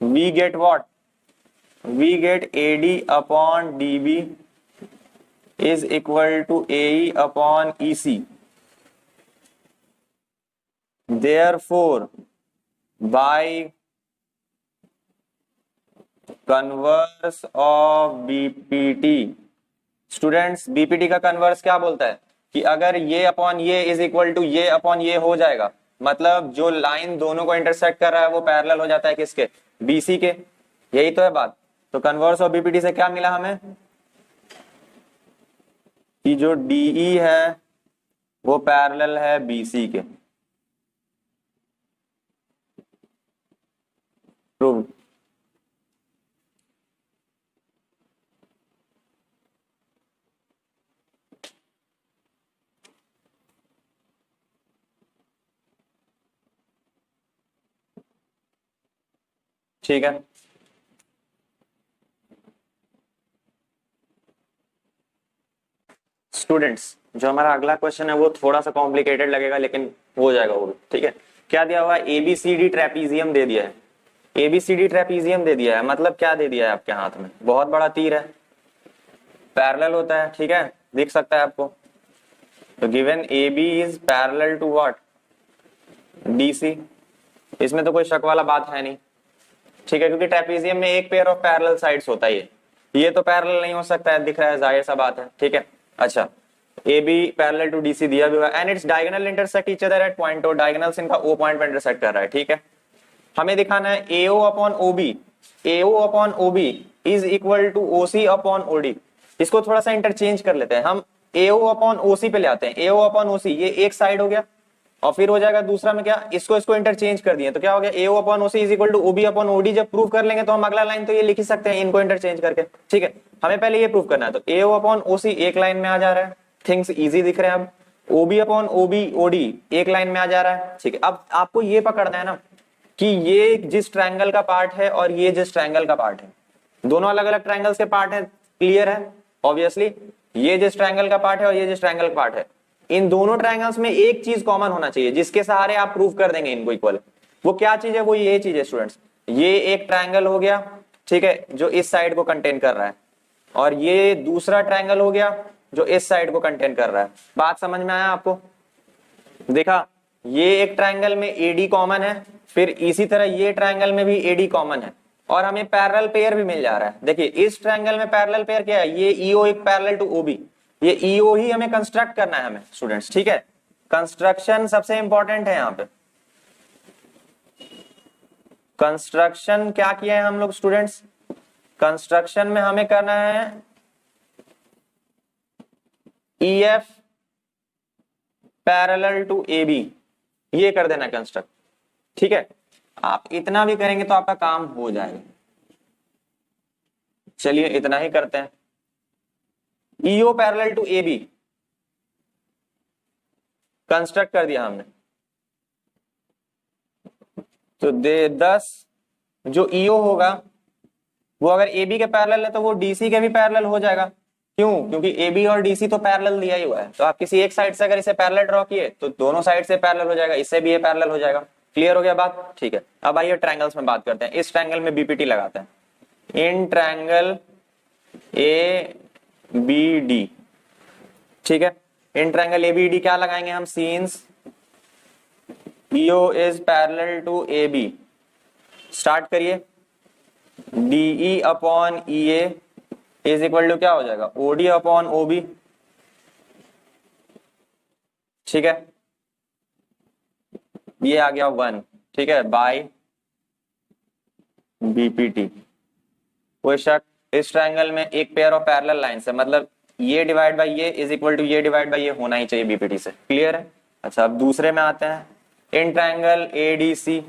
Speaker 1: we get what, we get AD upon DB is equal to AE upon EC. Therefore, by converse of BPT, students BPT का कन्वर्स क्या बोलता है कि अगर ये अपॉन ये इज इक्वल टू ये अपॉन ये हो जाएगा, मतलब जो लाइन दोनों को इंटरसेक्ट कर रहा है वो पैरेलल हो जाता है किसके, बीसी के। यही तो है बात। तो कन्वर्स ऑफ बीपीटी से क्या मिला हमें कि जो डीई है वो पैरेलल है बीसी के। प्रूव। ठीक है, स्टूडेंट्स जो हमारा अगला क्वेश्चन है वो थोड़ा सा कॉम्प्लिकेटेड लगेगा लेकिन हो जाएगा वो भी। ठीक है, क्या दिया हुआ है, एबीसीडी ट्रेपीजियम दे दिया है। एबीसीडी ट्रेपीजियम दे दिया है मतलब क्या दे दिया है आपके हाथ में, बहुत बड़ा तीर है, पैरेलल होता है। ठीक है, दिख सकता है आपको। तो given A B is parallel to what, DC. इसमें तो कोई शक वाला बात है नहीं। ठीक है, क्योंकि ट्रेपीजियम में एक पेयर ऑफ पैरेलल साइड्स होता है, ये तो पैरेलल नहीं हो सकता है, दिख रहा है, जाहिर सा बात है। ठीक है, अच्छा A B parallel to DC दिया भी हुआ and its diagonal intersect each other at point, और डायगोनल्स इनका ओ पॉइंट पर इंटरसेक्ट कर रहा है। ठीक है, हमें दिखाना है AO upon OB, AO upon OB is equal to OC upon OD. इसको थोड़ा सा इंटरचेंज कर लेते हैं हम, एओ अपॉन ओसी पे ले आते हैं। एओ अपॉन ओसी ये एक साइड हो गया और फिर हो जाएगा दूसरा में क्या, इसको इंटरचेंज कर दिए तो क्या हो गया, AO upon OC is equal to OB upon OD. जब प्रूव कर लेंगे तो हम अगला लाइन तो ये लिख ही सकते हैं इनको इंटरचेंज करके। ठीक है, हमें पहले ये प्रूव करना है। तो एओ अपॉन ओसी एक लाइन में आ जा रहा है, थिंग्स इजी दिख रहे हैं। अब ओबी अपॉन ओबी ओडी एक लाइन में आ जा रहा है। ठीक है, अब आपको ये पकड़ना है ना कि ये जिस ट्रायंगल का पार्ट है और ये जिस ट्रायंगल का पार्ट है, दोनों अलग अलग ट्रायंगल्स के पार्ट है। क्लियर है, ऑब्वियसली ये जिस ट्रायंगल का पार्ट है और ये जिस ट्रायंगल का पार्ट है, इन दोनों ट्रायंगल्स में एक चीज कॉमन होना चाहिए जिसके सहारे आप प्रूव कर देंगे इनको इक्वल। वो क्या चीज है, वो ये चीज है स्टूडेंट्स, ये एक ट्रायंगल हो गया, ठीक है, जो इस साइड को कंटेन कर रहा है, और ये दूसरा ट्रायंगल हो गया जो इस साइड को कंटेन कर रहा है। बात समझ में आया आपको? देखा, ये एक ट्रायंगल में एडी कॉमन है, फिर इसी तरह ये ट्रायंगल में भी एडी कॉमन है, और हमें पैरेलल पेयर भी मिल जा रहा है। देखिए इस ट्रायंगल में पैरेलल पेयर क्या है, ये ईओ एक पैरेलल टू ओबी, ये ईओ ही हमें कंस्ट्रक्ट करना है हमें स्टूडेंट्स। ठीक है, कंस्ट्रक्शन सबसे इंपॉर्टेंट है यहाँ पे। कंस्ट्रक्शन क्या किया है हम लोग स्टूडेंट्स, कंस्ट्रक्शन में हमें करना है EF पैरेलल टू AB, ये कर देना कंस्ट्रक्ट। ठीक है, आप इतना भी करेंगे तो आपका काम हो जाएगा। चलिए इतना ही करते हैं। EO parallel to AB construct कर दिया हमने, तो दे 10 जो EO होगा वो अगर AB के पैरेलल है तो वो DC के भी पैरेलल हो जाएगा। क्यों? क्योंकि AB और DC तो पैरेलल दिया ही हुआ है, तो आप किसी एक साइड से अगर इसे पैरेलल ड्रॉ किए तो दोनों साइड से पैरेलल हो जाएगा, इससे भी ये पैरेलल हो जाएगा। क्लियर हो गया बात? ठीक है, अब आइए ट्रायंगल्स में बात करते हैं। इस ट्रायंगल में बीपीटी लगाते हैं। इन ट्रायंगल ABD, ठीक है, इन ट्रायंगल ABD क्या लगाएंगे हम, since EO is parallel to AB। Start करिए। DE upon EA is equal to क्या हो जाएगा, OD अपॉन OB। ठीक है, ये आ गया 1। ठीक है, बाय BPT। कोई शक? इस ट्रायंगल में एक पेयर ऑफ पैरेलल लाइंस है, मतलब ये डिवाइड बाय ये इज इक्वल टू ये डिवाइड बाय ये होना ही चाहिए BPT से। क्लियर है? अच्छा, अब दूसरे में आते हैं। In triangle ADC,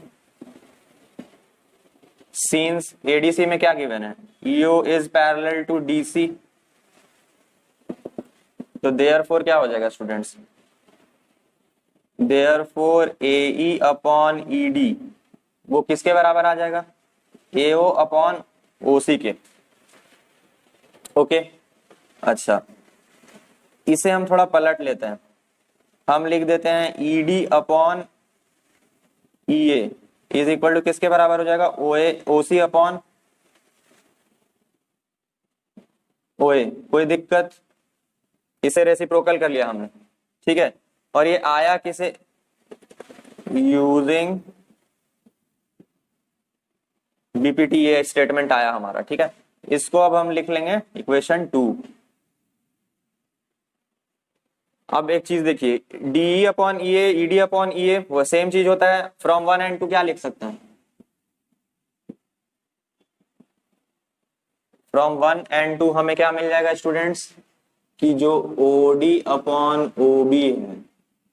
Speaker 1: since ADC में क्या गिवन है, EO is parallel to DC, तो देयरफॉर क्या हो जाएगा students, therefore AE upon ED वो किसके बराबर आ जाएगा, AO अपॉन OC के। ओके, अच्छा इसे हम थोड़ा पलट लेते हैं, हम लिख देते हैं ED upon EA is equal to किसके बराबर हो जाएगा, OC अपॉन OA। कोई दिक्कत, इसे रेसिप्रोकल कर लिया हमने, ठीक है। और ये आया किसे, यूजिंग BPT, ये स्टेटमेंट आया हमारा, ठीक है। इसको अब हम लिख लेंगे इक्वेशन 2। अब एक चीज देखिए, DE upon EA, ED upon EA वो सेम चीज होता है। फ्रॉम 1 and 2 क्या लिख सकते हैं, फ्रॉम 1 and 2 हमें क्या मिल जाएगा स्टूडेंट्स, कि जो OD अपॉन OB है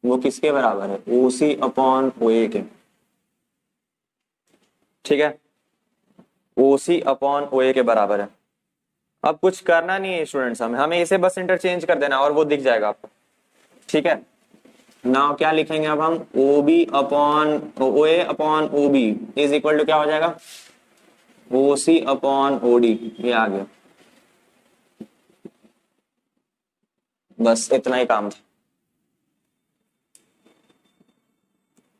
Speaker 1: वो किसके बराबर है, OC अपॉन OA के, ठीक है। OC अपॉन OA के बराबर है। अब कुछ करना नहीं है स्टूडेंट्स, हमें इसे बस इंटरचेंज कर देना और वो दिख जाएगा आपको, ठीक है। नाउ क्या लिखेंगे अब हम, OB upon OA upon OB is equal to क्या हो जाएगा, OC अपॉन OD, ये आ गया। बस इतना ही काम था।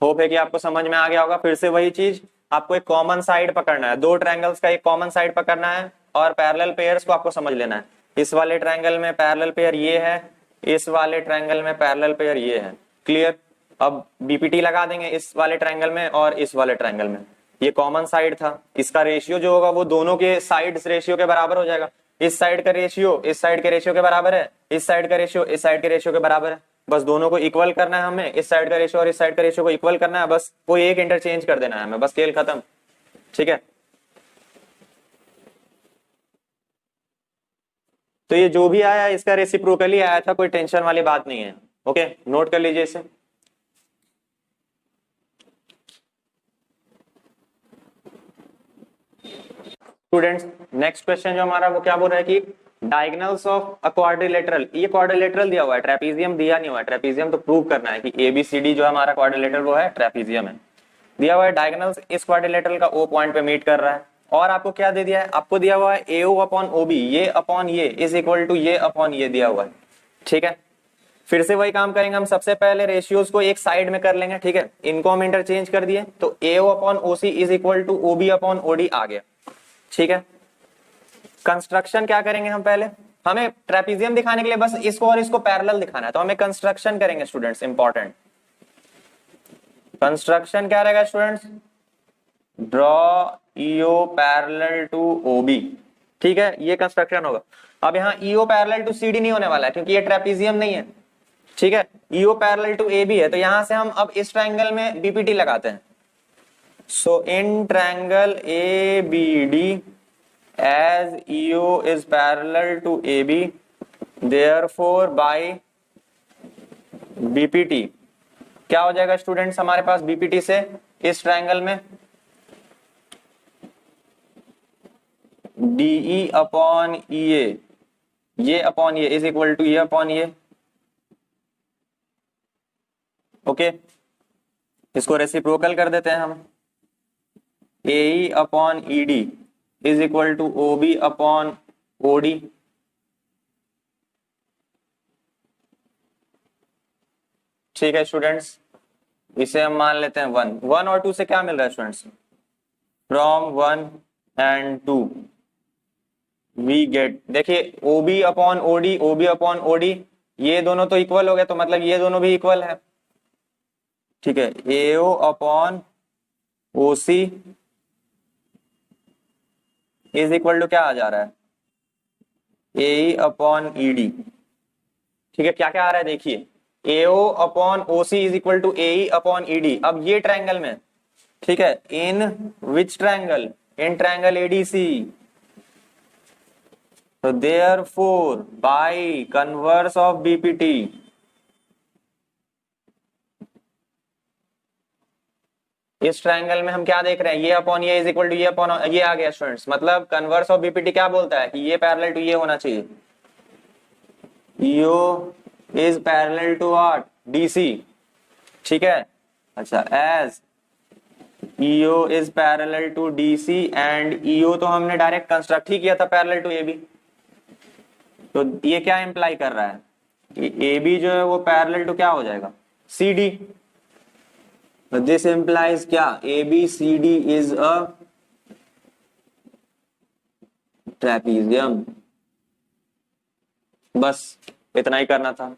Speaker 1: होप है कि आपको समझ में आ गया होगा। फिर से वही चीज, आपको एक कॉमन साइड पकड़ना है, दो ट्रायंगल्स का एक कॉमन साइड पकड़ना है और पैरेलल पेयर्स को आपको समझ लेना है। इस वाले ट्रायंगल में पैरेलल पेयर ये है, इस वाले ट्रायंगल में पैरेलल पेयर ये है, क्लियर। अब बीपीटी लगा देंगे इस वाले ट्रायंगल में और इस वाले ट्रायंगल में, ये कॉमन साइड था, इसका रेशियो जो होगा वो दोनों के साइड्स रेशियो के बराबर हो जाएगा। इस साइड का रेशियो इस साइड के रेशियो के बराबर है, इस साइड का रेशियो इस साइड के रेशियो के बराबर है। बस दोनों को इक्वल करना है हमें, इस साइड का रेशियो और इस साइड का रेशियो को इक्वल करना है, बस कोई एक इंटरचेंज कर देना है हमें, बस खेल खत्म, ठीक है। तो ये जो भी आया इसका रेसिप्रोकली आया था, कोई टेंशन वाली बात नहीं है। ओके, नोट कर लीजिए इसे। स्टूडेंट्स नेक्स्ट क्वेश्चन जो हमारा वो क्या बोल रहा है कि डायगोनल्स ऑफ अ क्वाड्रिलेटरल, ये क्वाड्रिलेटरल दिया हुआ है, ट्रेपीजियम दिया नहीं हुआ है। ट्रेपीजियम तो प्रूव करना है कि ABCD जो है हमारा क्वाड्रिलेटरल वो है, ट्रेपीजियम है। दिया हुआ है डायगोनल्स इस क्वाड्रिलेटरल का O पॉइंट पे मीट कर रहा है, और आपको क्या दे दिया है, आपको दिया हुआ है AO अपॉन OB, ये अपॉन ये इज इक्वल टू ये अपॉन ये दिया हुआ है, ठीक है। फिर से वही काम करेंगे हम, सबसे पहले रेशियोज को एक साइड में कर लेंगे, ठीक है। इनको हम इंटरचेंज कर दिए तो AO upon OC is equal to OB upon OD आ गया, ठीक है। कंस्ट्रक्शन क्या करेंगे हम, पहले हमें ट्रेपीजियम दिखाने के लिए बस इसको और इसको पैरेलल दिखाना है, तो हमें कंस्ट्रक्शन करेंगे स्टूडेंट्स, इंपॉर्टेंट कंस्ट्रक्शन क्या रहेगा students, draw EO parallel to OB, ठीक है, ये कंस्ट्रक्शन होगा। अब यहाँ EO पैरेलल टू CD नहीं होने वाला है क्योंकि ये ट्रेपीजियम नहीं है, ठीक है। EO पैरेलल टू AB है, तो यहां से हम अब इस ट्रायंगल में BPT लगाते हैं। So in triangle ABD as EO is parallel to AB, therefore by BPT क्या हो जाएगा स्टूडेंट्स हमारे पास, BPT से इस ट्रायंगल में DE अपॉन EA, ये अपॉन ये इज इक्वल टू ये अपॉन ये, ओके। इसको रेसिप्रोकल कर देते हैं हम, AE upon ED is equal to OB upon OD, ठीक है स्टूडेंट्स। इसे हम मान लेते हैं 1 और 2 से क्या मिल रहा है students, from 1 and 2 we get, देखिए OB upon OD, OB upon OD ये दोनों तो इक्वल हो गए, तो मतलब ये दोनों भी इक्वल है, ठीक है। AO upon OC is equal to क्या आ जा रहा है, AE अपॉन ED, ठीक है। क्या क्या आ रहा है देखिए, AO upon OC is equal to AE upon ED। अब ये ट्रायंगल में, ठीक है, in which triangle, in triangle ADC, तो therefore by converse of BPT इस ट्रायंगल में हम क्या देख रहे हैं, ये अपॉन ये इज इक्वल टू ये अपॉन ये आ गया स्टूडेंट्स। मतलब कन्वर्स ऑफ BPT क्या बोलता है कि ये पैरेलल टू ये होना चाहिए, EO is parallel to what, DC, ठीक है। अच्छा, as EO is parallel to DC and EO तो हमने डायरेक्ट कंस्ट्रक्ट ही किया था पैरेलल टू एबी। तो ये क्या इंप्लाई कर रहा है कि एबी जो है वो पैरेलल टू क्या हो जाएगा, सीडी। दिस इंप्लाइज क्या, AB C D is a trapezium. बस इतना ही करना था।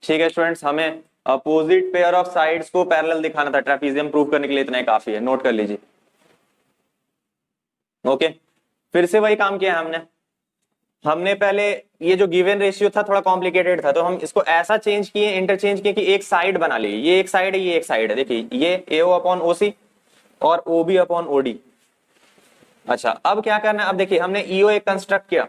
Speaker 1: ठीक है स्टूडेंट्स, हमें अपोजिट पेयर ऑफ साइड्स को पैरेलल दिखाना था ट्रेपीजियम प्रूव करने के लिए, इतना ही काफी है, नोट कर लीजिए। ओके, फिर से वही काम किया हमने पहले ये जो गिवन रेशियो था थोड़ा कॉम्प्लिकेटेड था, तो हम इसको ऐसा चेंज किए, इंटरचेंज किए कि एक साइड बना ली, ये एक साइड है, ये एक साइड है। देखिए ये AO अपॉन OC और OB अपॉन OD। अच्छा अब क्या करना है, अब देखिए हमने EO एक कंस्ट्रक्ट किया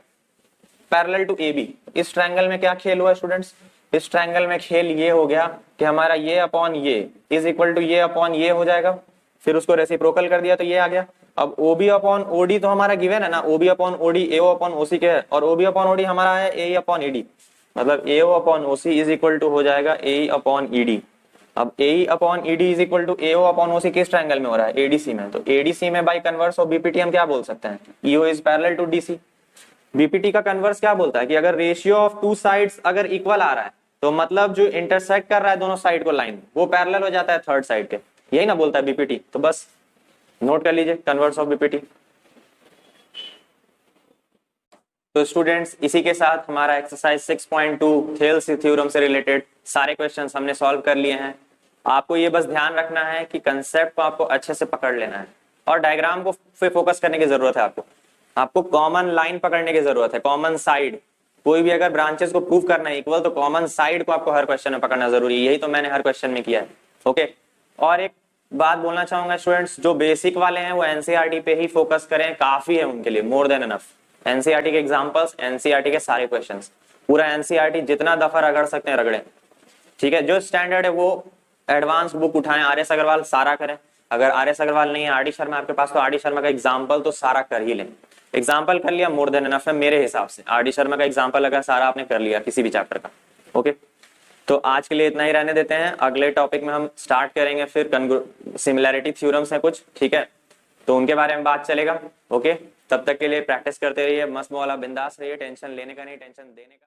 Speaker 1: पैरेलल टू AB। इस ट्रायंगल में क्या खेल हुआ स्टूडेंट्स, इस ट्रायंगल में खेल ये हो गया कि हमारा ये अपॉन ये इज इक्वल टू ये अपॉन ये हो जाएगा, फिर उसको रेसिप्रोकल कर दिया तो ये आ गया। अब OB अपॉन OD तो हमारा गिवन है ना, OB upon OD AO upon OC के है, और OB अपॉन OD हमारा है AE अपॉन ED, मतलब AO upon OC is equal to हो जाएगा AE अपॉन ED। अब AE upon ED is equal to AO upon OC किस ट्रायंगल में हो रहा है, ADC में। तो ADC में बाय कन्वर्स ऑफ BPT हम क्या बोल सकते हैं, EO is parallel to DC। BPT का कन्वर्स क्या बोलता है कि अगर रेशियो ऑफ टू साइड्स अगर इक्वल आ रहा है तो मतलब जो इंटरसेक्ट कर रहा है दोनों साइड को लाइन, वो पैरेलल हो जाता है थर्ड साइड के, यही ना बोलता है BPT। तो बस नोट कर लीजिए कन्वर्स ऑफ BPT। तो स्टूडेंट्स इसी के साथ हमारा एक्सरसाइज 6.2 थेल्स थ्योरम से रिलेटेड सारे क्वेश्चंस हमने सॉल्व कर लिए हैं। आपको ये बस ध्यान रखना है कि कंसेप्ट को आपको अच्छे से पकड़ लेना है और डायग्राम को पे फोकस करने की जरूरत है। आपको कॉमन लाइन पकड़ने की जरूरत है, कॉमन साइड। कोई भी अगर ब्रांचेस को प्रूव करना है इक्वल तो कॉमन साइड को आपको हर क्वेश्चन में पकड़ना जरूरी है, यही तो मैंने हर क्वेश्चन में किया है। ओके, और एक बात बोलना चाहूंगा स्टूडेंट्स, जो बेसिक वाले हैं वो एनसीईआरटी पे ही फोकस करें, काफी है उनके लिए, मोर देन एनफ। एनसीईआरटी के एग्जांपल्स, एनसीईआरटी के सारे क्वेश्चंस, पूरा एनसीईआरटी जितना दफा रगड़ सकते हैं रगड़े। ठीक है, जो स्टैंडर्ड है वो एडवांस बुक उठाएं, RS अग्रवाल सारा करें। अगर RS अग्रवाल नहीं है, RD शर्मा आपके पास, तो RD शर्मा का एग्जाम्पल तो सारा कर ही लें। एग्जाम्पल कर लिया मोर देन एनफ है मेरे हिसाब से। RD शर्मा का एग्जाम्पल अगर सारा आपने कर लिया किसी भी चैप्टर का। ओके, तो आज के लिए इतना ही रहने देते हैं। अगले टॉपिक में हम स्टार्ट करेंगे फिर सिमिलैरिटी थ्योरम्स है कुछ, ठीक है, तो उनके बारे में बात चलेगा। ओके, तब तक के लिए प्रैक्टिस करते रहिए, मस्त मौला बिंदास रहिए, टेंशन लेने का नहीं, टेंशन देने का।